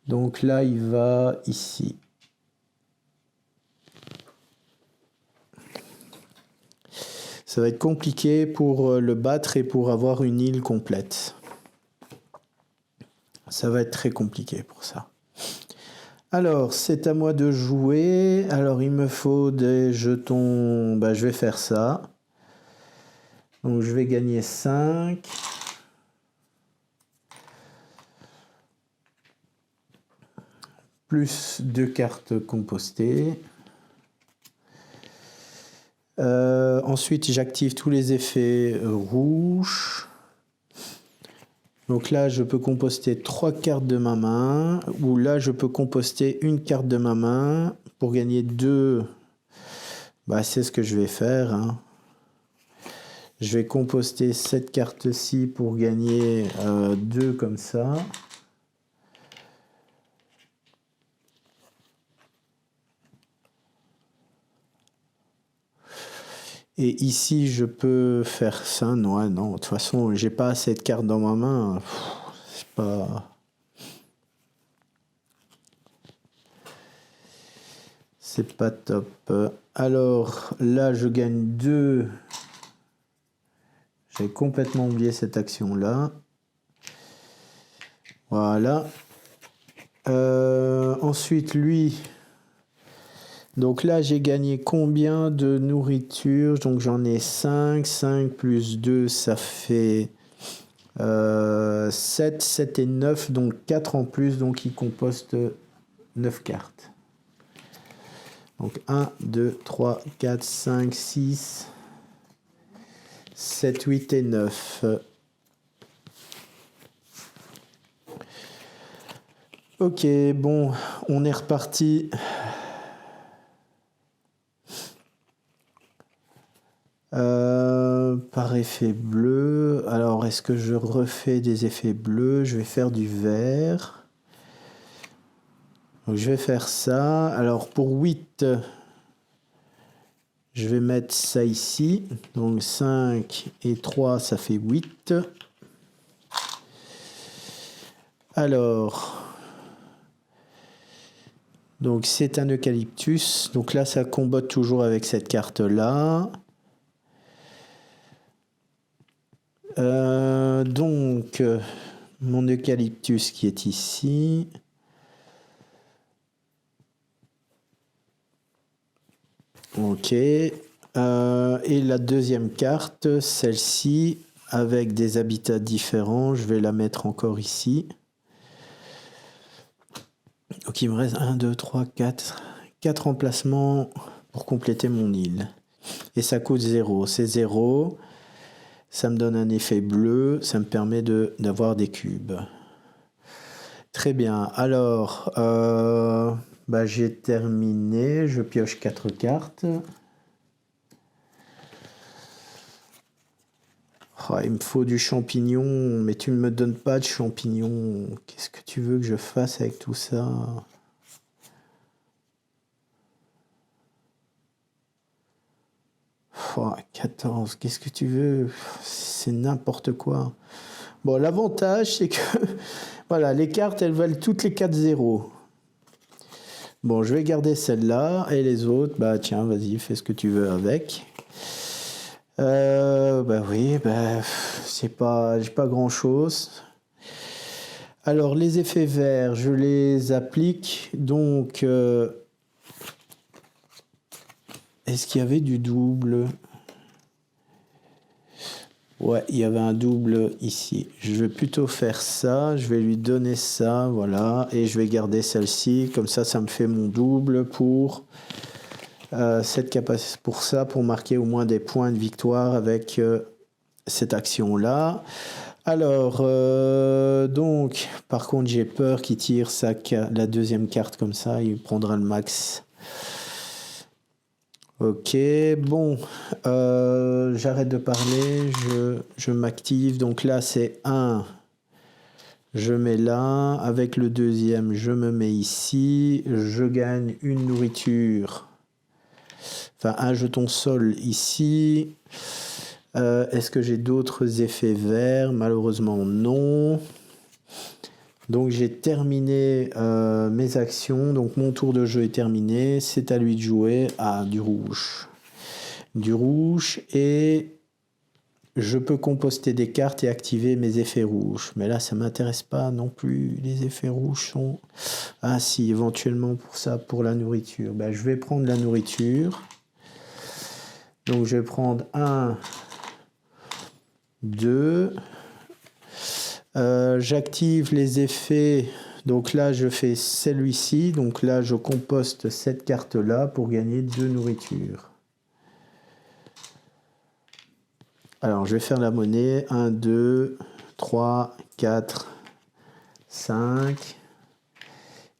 Donc là, il va ici. Ça va être compliqué pour le battre et pour avoir une île complète. Ça va être très compliqué pour ça. Alors, c'est à moi de jouer. Alors, il me faut des jetons. Je vais faire ça. Donc, je vais gagner 5. Plus 2 cartes compostées. Ensuite, j'active tous les effets rouges. Donc là, je peux composter 3 cartes de ma main. Ou là, je peux composter une carte de ma main pour gagner 2. C'est ce que je vais faire. Hein. Je vais composter cette carte-ci pour gagner 2 comme ça. Et ici, je peux faire ça. Non, de toute façon, j'ai pas assez de cartes dans ma main. C'est pas... C'est pas top. Alors, là, je gagne 2. J'ai complètement oublié cette action-là. Voilà. Ensuite, lui... Donc là, j'ai gagné combien de nourriture? Donc j'en ai 5. 5 plus 2, ça fait 7, 7 et 9, donc 4 en plus, donc il composte 9 cartes. Donc 1, 2, 3, 4, 5, 6, 7, 8 et 9. Ok, bon, on est reparti. Par effet bleu. Alors, est-ce que je refais des effets bleus? Je vais faire du vert. Donc, je vais faire ça. Alors, pour 8, je vais mettre ça ici. Donc, 5 et 3, ça fait 8. Alors, donc c'est un eucalyptus. Donc là, ça combotte toujours avec cette carte-là. Donc, mon eucalyptus qui est ici. Ok. Et la deuxième carte, celle-ci, avec des habitats différents, je vais la mettre encore ici. Donc il me reste 1, 2, 3, 4. 4 emplacements pour compléter mon île. Et ça coûte 0. C'est 0. Ça me donne un effet bleu. Ça me permet d'avoir des cubes. Très bien. Alors, j'ai terminé. Je pioche 4 cartes. Oh, il me faut du champignon, mais tu ne me donnes pas de champignon. Qu'est-ce que tu veux que je fasse avec tout ça? Oh, 14, qu'est-ce que tu veux? C'est n'importe quoi. Bon, l'avantage, c'est que voilà, les cartes, elles valent toutes les 4 zéros. Bon, je vais garder celle-là, et les autres, tiens, vas-y, fais ce que tu veux avec. Oui, j'ai pas grand-chose. Alors, les effets verts, je les applique. Donc, est-ce qu'il y avait du double? Ouais, il y avait un double ici. Je vais plutôt faire ça. Je vais lui donner ça, voilà. Et je vais garder celle-ci. Comme ça me fait mon double pour cette capacité. Pour ça, pour marquer au moins des points de victoire avec cette action-là. Alors, donc, par contre, j'ai peur qu'il tire la deuxième carte comme ça. Il prendra le max. Ok, bon, j'arrête de parler, je m'active. Donc là, c'est 1, je mets là. Avec le deuxième, je me mets ici. Je gagne une nourriture, enfin un jeton sol ici. Est-ce que j'ai d'autres effets verts? Malheureusement, non. Donc j'ai terminé mes actions, donc mon tour de jeu est terminé, c'est à lui de jouer du rouge. Du rouge, et je peux composter des cartes et activer mes effets rouges. Mais là, ça ne m'intéresse pas non plus, les effets rouges sont... Ah si, éventuellement pour ça, pour la nourriture. Je vais prendre la nourriture. Donc je vais prendre 1, 2... j'active les effets, donc là je fais celui-ci, donc là je composte cette carte là pour gagner 2 nourritures. Alors je vais faire la monnaie, 1, 2, 3, 4, 5,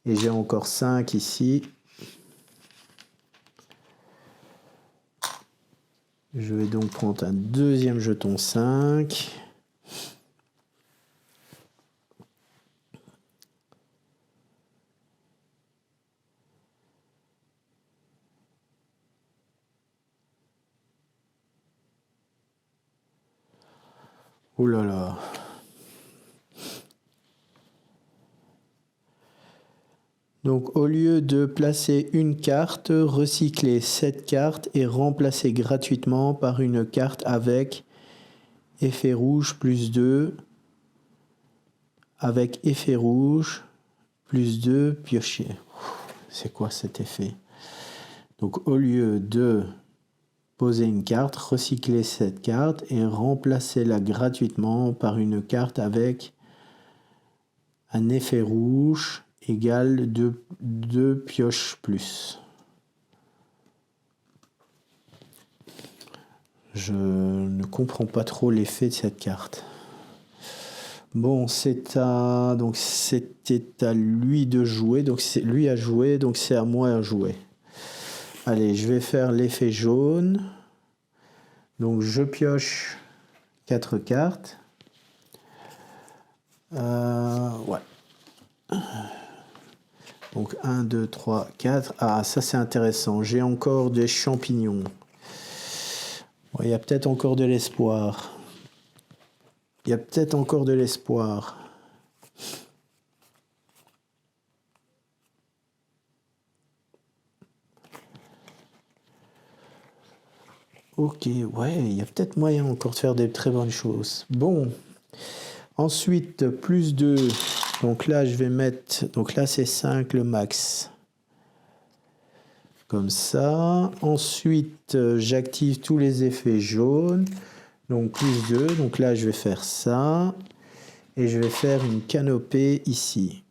et j'ai encore 5 ici. Je vais donc prendre un deuxième jeton 5. Oh là là. Donc au lieu de placer une carte, recycler cette carte et remplacer gratuitement par une carte avec effet rouge plus 2, avec effet rouge plus 2 piocher. C'est quoi cet effet? Donc au lieu de poser une carte, recycler cette carte et remplacer-la gratuitement par une carte avec un effet rouge égal 2 pioches plus. Je ne comprends pas trop l'effet de cette carte. Bon, c'était à lui de jouer, donc lui a joué, donc c'est à moi à jouer. Allez, je vais faire l'effet jaune. Donc je pioche 4 cartes. Ouais. Donc 1, 2, 3, 4. Ah, ça c'est intéressant. J'ai encore des champignons. Il y a peut-être encore de l'espoir. Ok, ouais, il y a peut-être moyen encore de faire des très bonnes choses. Bon, ensuite, plus 2. Donc là, je vais mettre... Donc là, c'est 5 le max. Comme ça. Ensuite, j'active tous les effets jaunes. Donc plus 2. Donc là, je vais faire ça. Et je vais faire une canopée ici.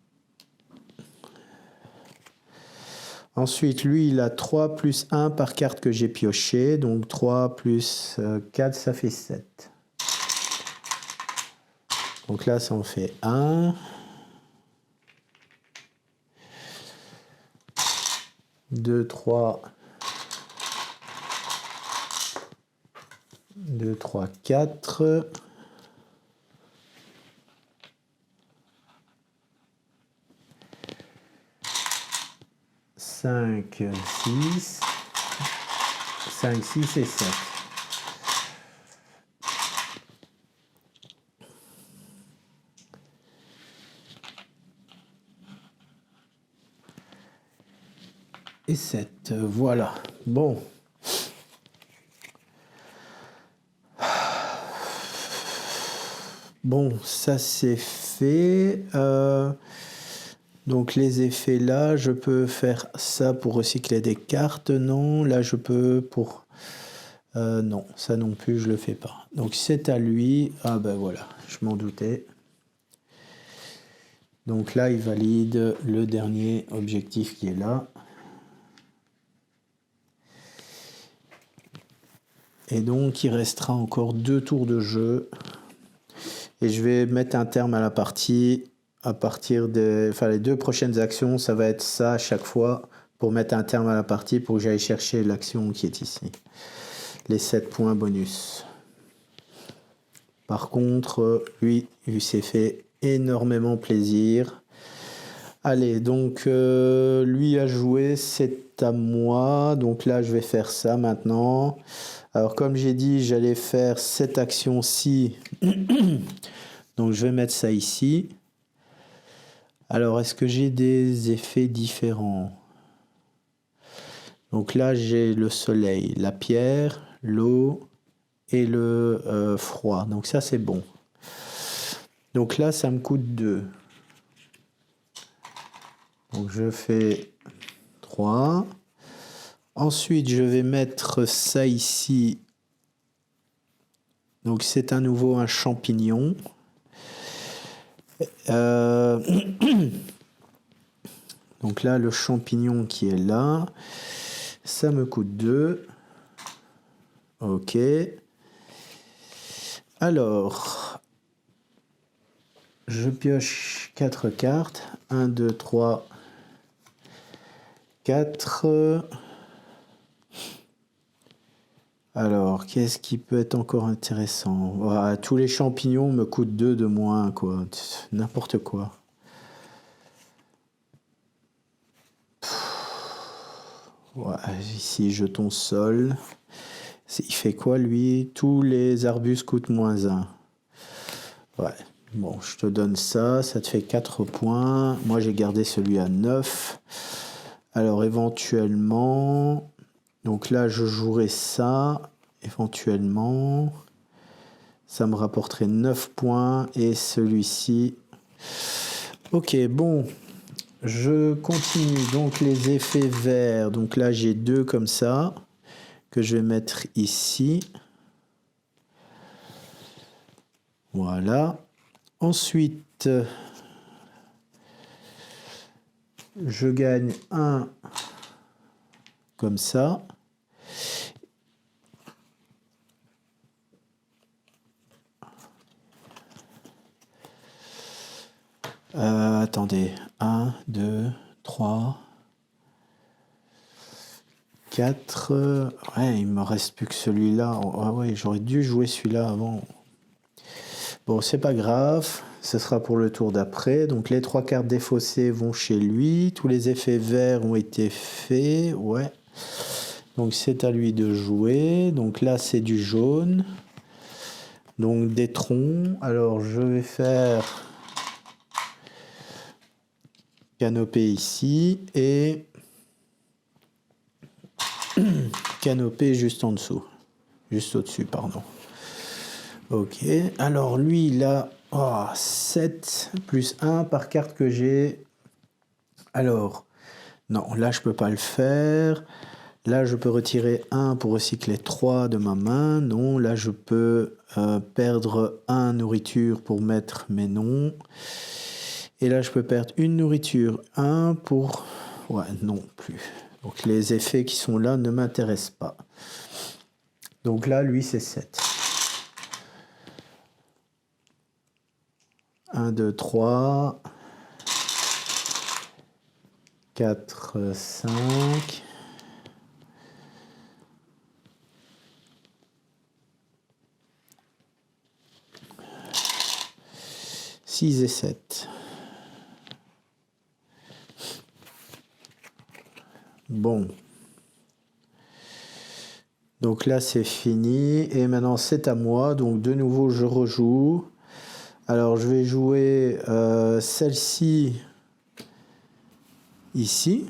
Ensuite, lui, il a 3 plus 1 par carte que j'ai pioché. Donc 3 plus 4, ça fait 7. Donc là, ça en fait 1. 2, 3. 2, 3, 4. 5, 6. 5, 6 et 7. Et 7, voilà. Bon. Bon, ça c'est fait. Donc les effets là, je peux faire ça pour recycler des cartes. Non, là je peux pour... non, ça non plus, je le fais pas. Donc c'est à lui. Ah ben voilà, je m'en doutais. Donc là, il valide le dernier objectif qui est là. Et donc, il restera encore 2 tours de jeu. Et je vais mettre un terme à la partie à partir des... Enfin, les 2 prochaines actions, ça va être ça à chaque fois pour mettre un terme à la partie pour que j'aille chercher l'action qui est ici. Les 7 points bonus. Par contre, lui, il s'est fait énormément plaisir. Allez, donc lui a joué, c'est à moi. Donc là, je vais faire ça maintenant. Alors, comme j'ai dit, j'allais faire cette action-ci. Donc, je vais mettre ça ici. Alors, est-ce que j'ai des effets différents? Donc là, j'ai le soleil, la pierre, l'eau et le froid. Donc ça, c'est bon. Donc là, ça me coûte 2. Donc je fais 3. Ensuite, je vais mettre ça ici. Donc c'est à nouveau un champignon. Donc là, le champignon qui est là, ça me coûte 2. Ok. Alors, je pioche 4 cartes. 1, 2, 3, 4. Alors, qu'est-ce qui peut être encore intéressant? Voilà, tous les champignons me coûtent 2 de moins, quoi. N'importe quoi. Ouais, ici, jeton sol. Il fait quoi, lui? Tous les arbustes coûtent moins 1. Ouais. Bon, je te donne ça. Ça te fait 4 points. Moi, j'ai gardé celui à 9. Alors, éventuellement... Donc là, je jouerai ça. Éventuellement, ça me rapporterait 9 points. Et celui-ci... Ok, bon. Je continue. Donc, les effets verts. Donc là, j'ai 2 comme ça. que je vais mettre ici. Voilà. Ensuite, je gagne un comme ça. Attendez, 1, 2, 3, 4. Ouais, il me reste plus que celui-là. Ah ouais, j'aurais dû jouer celui-là avant. Bon, c'est pas grave, ce sera pour le tour d'après. Donc les 3 cartes défaussées vont chez lui. Tous les effets verts ont été faits. Ouais. Donc c'est à lui de jouer. Donc là, c'est du jaune. Donc des troncs. Alors je vais faire canopée ici et canopée juste en dessous. Juste au-dessus, pardon. Ok, alors lui il a 7 plus 1 par carte que j'ai. Alors, non, là je peux pas le faire. Là je peux retirer 1 pour recycler 3 de ma main. Non, là je peux perdre 1 nourriture pour mettre mes noms. Et là je peux perdre une nourriture, 1 pour... Ouais, non plus. Donc les effets qui sont là ne m'intéressent pas. Donc là, lui c'est 7. 1, 2, 3, 4, 5, 6 et 7. Bon. Donc là, c'est fini. Et maintenant, c'est à moi. Donc de nouveau, je rejoue. Alors, je vais jouer celle-ci ici.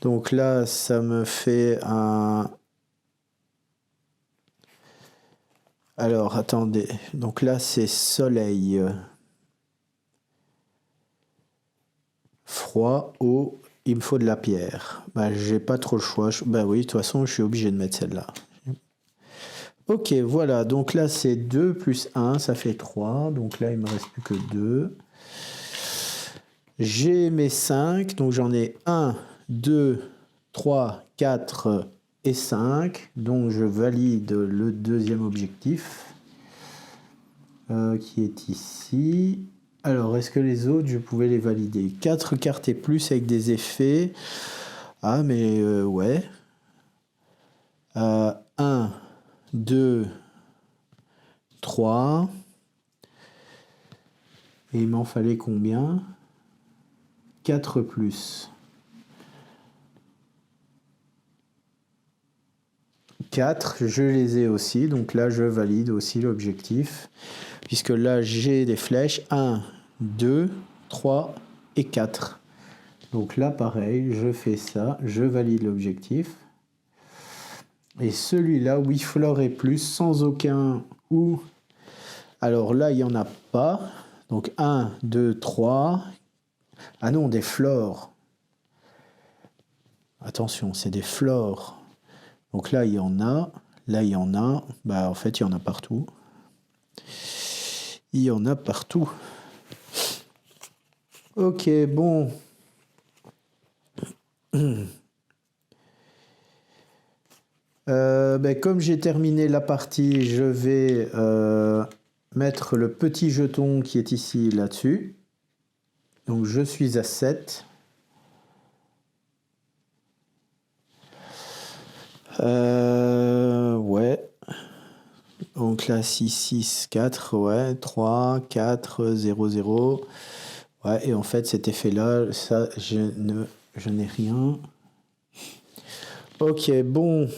Donc là, ça me fait un... Alors, attendez. Donc là, c'est soleil. Froid, eau, il me faut de la pierre. Bah, j'ai pas trop le choix. Bah oui, de toute façon, je suis obligé de mettre celle-là. Ok, voilà. Donc là, c'est 2 plus 1, ça fait 3. Donc là, il me reste plus que 2. J'ai mes 5. Donc j'en ai 1, 2, 3, 4 et 5. Donc je valide le deuxième objectif qui est ici. Alors, est-ce que les autres, je pouvais les valider? 4 cartes et plus avec des effets. Ah, mais ouais. 1, 2, 3. Et il m'en fallait combien? 4 plus. 4, je les ai aussi. Donc là, je valide aussi l'objectif. Puisque là, j'ai des flèches. 1, 2, 3 et 4. Donc là, pareil, je fais ça. Je valide l'objectif. Et celui-là, oui, flore et plus, sans aucun ou. Alors là, il n'y en a pas. Donc 1, 2, 3. Ah non, des flores. Attention, c'est des flores. Donc là, il y en a. Là, il y en a. Bah, en fait, il y en a partout. Il y en a partout. Ok, bon. Comme j'ai terminé la partie, je vais mettre le petit jeton qui est ici, là-dessus. Donc, je suis à 7. Ouais. Donc là, 6, 6, 4, ouais, 3, 4, 0, 0. Ouais, et en fait, cet effet-là, ça, je n'ai rien. Ok, bon.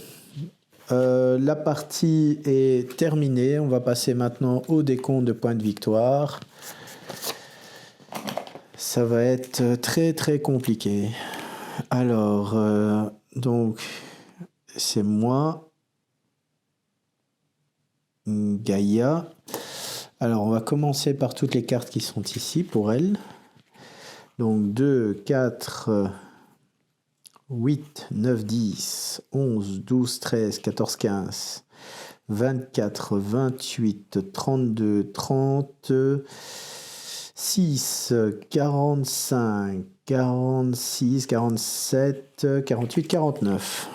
La partie est terminée. On va passer maintenant au décompte de points de victoire. Ça va être très, très compliqué. Alors, donc, c'est moi. Gaïa. Alors, on va commencer par toutes les cartes qui sont ici pour elle. Donc, 2, 4, 8, 9, 10, 11, 12, 13, 14, 15, 24, 28, 32, 36, 45, 46, 47, 48, 49.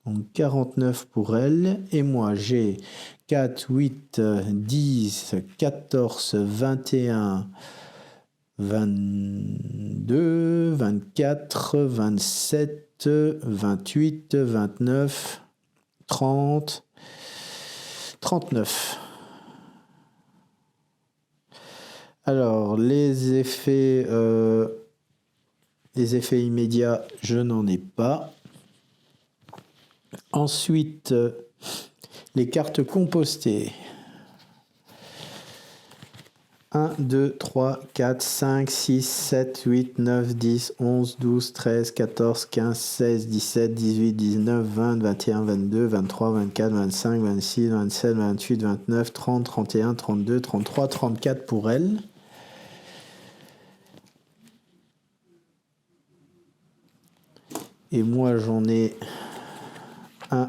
Donc 49 pour elle. Et moi, j'ai 4, 8, 10, 14, 21, 22, 24, 27, 28, 29, 30, 39. Alors, les effets immédiats, je n'en ai pas. Ensuite, les cartes compostées. 1, 2, 3, 4, 5, 6, 7, 8, 9, 10, 11, 12, 13, 14, 15, 16, 17, 18, 19, 20, 21, 22, 23, 24, 25, 26, 27, 28, 29, 30, 31, 32, 33, 34 pour elle. Et moi, j'en ai 1,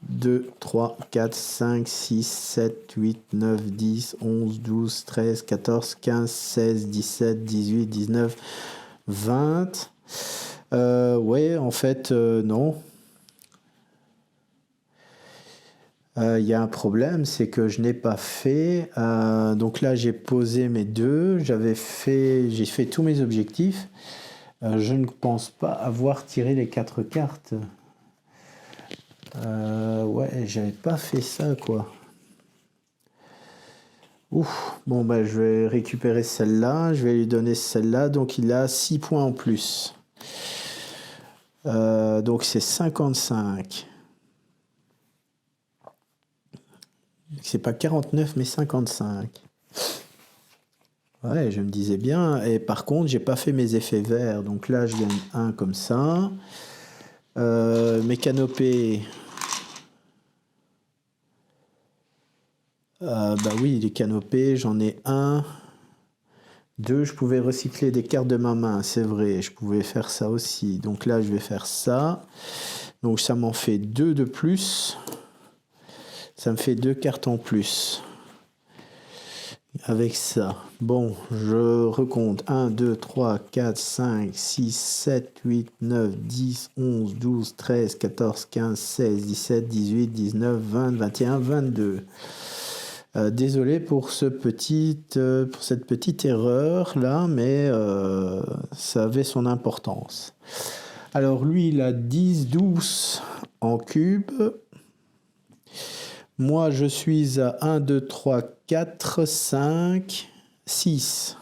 2, 3, 4, 5, 6, 7, 8, 9, 10, 11, 12, 13, 14, 15, 16, 17, 18, 19, 20. Ouais, en fait, non. Il y a un problème, c'est que je n'ai pas fait. Donc là, j'ai posé mes deux. J'ai fait tous mes objectifs. Je ne pense pas avoir tiré les 4 cartes. Ouais, j'avais pas fait ça, quoi. Ouf, bon, bah, je vais récupérer celle-là. Je vais lui donner celle-là. Donc, il a 6 points en plus. Donc, c'est 55. C'est pas 49, mais 55. Ouais, je me disais bien. Et par contre, j'ai pas fait mes effets verts. Donc là, je gagne 1 comme ça. Mes canopées. Bah oui, les canopées, j'en ai 1. 2, je pouvais recycler des cartes de ma main, c'est vrai. Je pouvais faire ça aussi. Donc là, je vais faire ça. Donc ça m'en fait 2 de plus. Ça me fait 2 cartes en plus. Avec ça. Bon, je recompte. 1, 2, 3, 4, 5, 6, 7, 8, 9, 10, 11, 12, 13, 14, 15, 16, 17, 18, 19, 20, 21, 22. Désolé pour cette petite erreur là, mais ça avait son importance. Alors lui, il a 10, 12 en cube. Moi, je suis à 1, 2, 3, 4, 5, 6.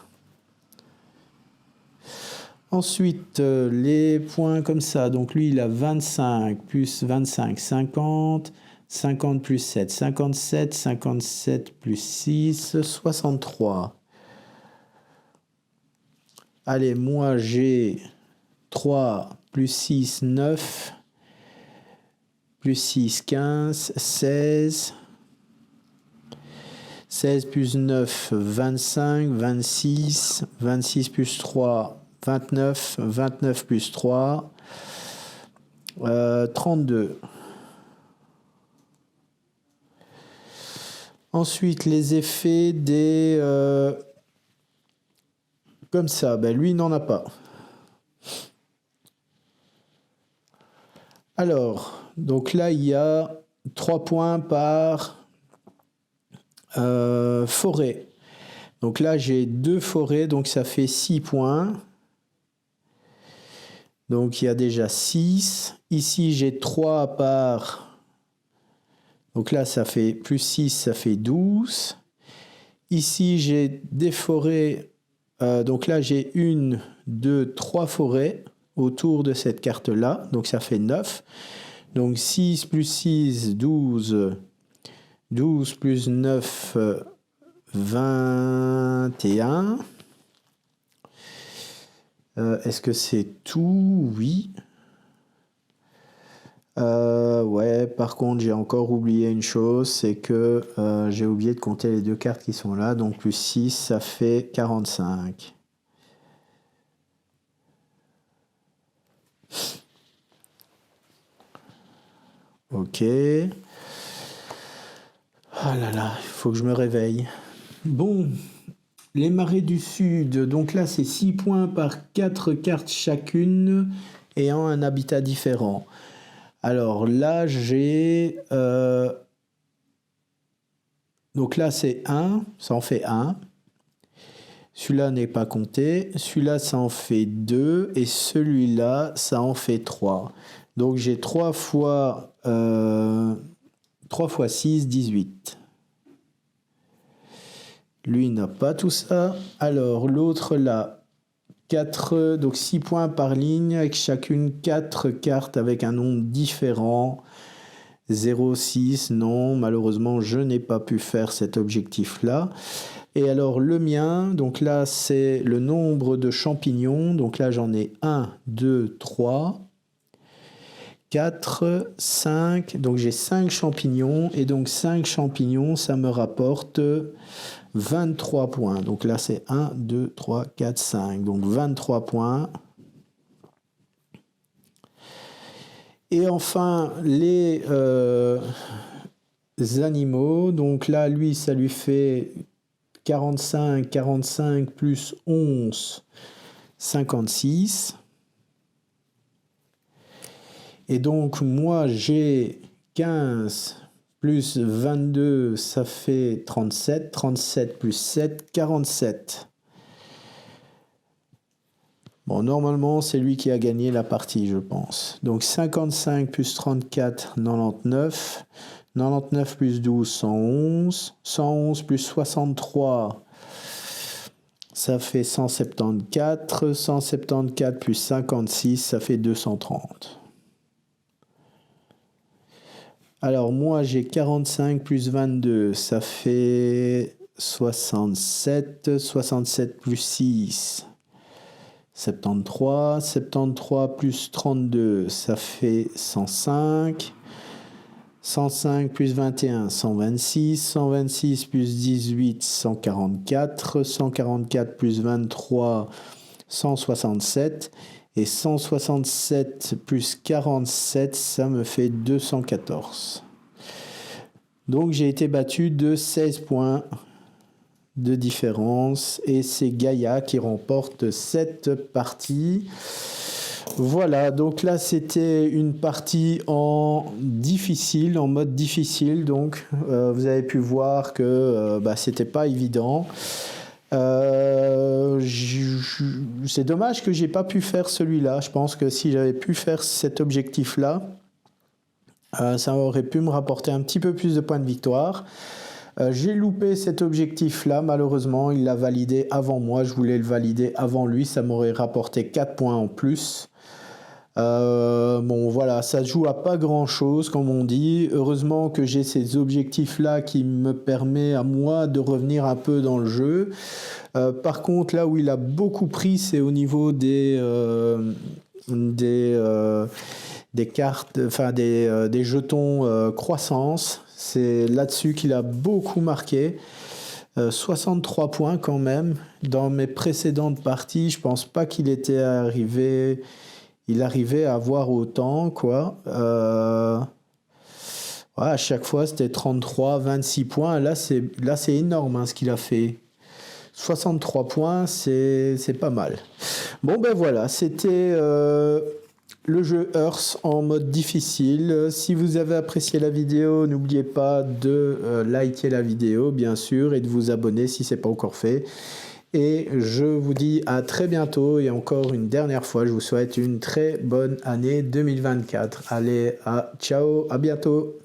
Ensuite, les points comme ça. Donc lui, il a 25 plus 25, 50. 50 plus 7, 57, 57 plus 6, 63. Allez, moi j'ai 3 plus 6, 9, plus 6, 15, 16. 16 plus 9, 25, 26, 26 plus 3, 29, 29 plus 3, 32. Ensuite, les effets des... comme ça, ben lui, il n'en a pas. Alors, donc là, il y a 3 points par forêt. Donc là, j'ai 2 forêts, donc ça fait 6 points. Donc il y a déjà 6. Ici, j'ai 3 par... Donc là, ça fait plus 6, ça fait 12. Ici, j'ai des forêts. Donc là, j'ai 1, 2, 3 forêts autour de cette carte-là. Donc ça fait 9. Donc 6 plus 6, 12. 12 plus 9, 21. Est-ce que c'est tout? Oui. Ouais, par contre, j'ai encore oublié une chose, c'est que j'ai oublié de compter les 2 cartes qui sont là. Donc plus 6, ça fait 45. Ok. Ah là là, il faut que je me réveille. Bon, les marées du sud. Donc là, c'est 6 points par 4 cartes chacune ayant un habitat différent. Alors là, j'ai... donc là, c'est 1, ça en fait 1. Celui-là n'est pas compté. Celui-là, ça en fait 2. Et celui-là, ça en fait 3. Donc j'ai 3 fois 6, 18. Lui n'a pas tout ça. Alors l'autre là, 4, donc 6 points par ligne, avec chacune 4 cartes avec un nombre différent. 0, 6, non, malheureusement, je n'ai pas pu faire cet objectif-là. Et alors, le mien, donc là, c'est le nombre de champignons. Donc là, j'en ai 1, 2, 3, 4, 5. Donc j'ai 5 champignons. Et donc 5 champignons, ça me rapporte 23 points. Donc là, c'est 1, 2, 3, 4, 5. Donc 23 points. Et enfin, les animaux. Donc là, lui, ça lui fait 45 plus 11, 56. Et donc, moi, j'ai 15 plus 22, ça fait 37. 37 plus 7, 47. Bon, normalement, c'est lui qui a gagné la partie, je pense. Donc, 55 plus 34, 99. 99 plus 12, 111. 111 plus 63, ça fait 174. 174 plus 56, ça fait 230. Alors, moi, j'ai 45 plus 22, ça fait 67. 67 plus 6, 73. 73 plus 32, ça fait 105. 105 plus 21, 126. 126 plus 18, 144. 144 plus 23, 167. Et 167 plus 47, ça me fait 214. Donc j'ai été battu de 16 points de différence. Et c'est Gaïa qui remporte cette partie. Voilà, donc là c'était une partie en difficile, en mode difficile. Donc vous avez pu voir que c'était pas évident. C'est dommage que j'ai pas pu faire celui-là. Je pense que si j'avais pu faire cet objectif-là, ça aurait pu me rapporter un petit peu plus de points de victoire. J'ai loupé cet objectif-là, malheureusement, il l'a validé avant moi. Je voulais le valider avant lui, ça m'aurait rapporté 4 points en plus. Bon voilà, ça se joue à pas grand chose comme on dit. Heureusement que j'ai ces objectifs là qui me permet à moi de revenir un peu dans le jeu. Par contre là où il a beaucoup pris, c'est au niveau des cartes, enfin des jetons croissance. C'est là-dessus qu'il a beaucoup marqué. 63 points quand même. Dans mes précédentes parties, je pense pas qu'il était arrivé. Il arrivait à avoir autant, quoi. À chaque fois, c'était 33, 26 points. Là, c'est énorme hein, ce qu'il a fait. 63 points, c'est pas mal. Bon, ben voilà, c'était le jeu Earth en mode difficile. Si vous avez apprécié la vidéo, n'oubliez pas de liker la vidéo, bien sûr, et de vous abonner si ce n'est pas encore fait. Et je vous dis à très bientôt et encore une dernière fois, je vous souhaite une très bonne année 2024. Allez, ciao, à bientôt.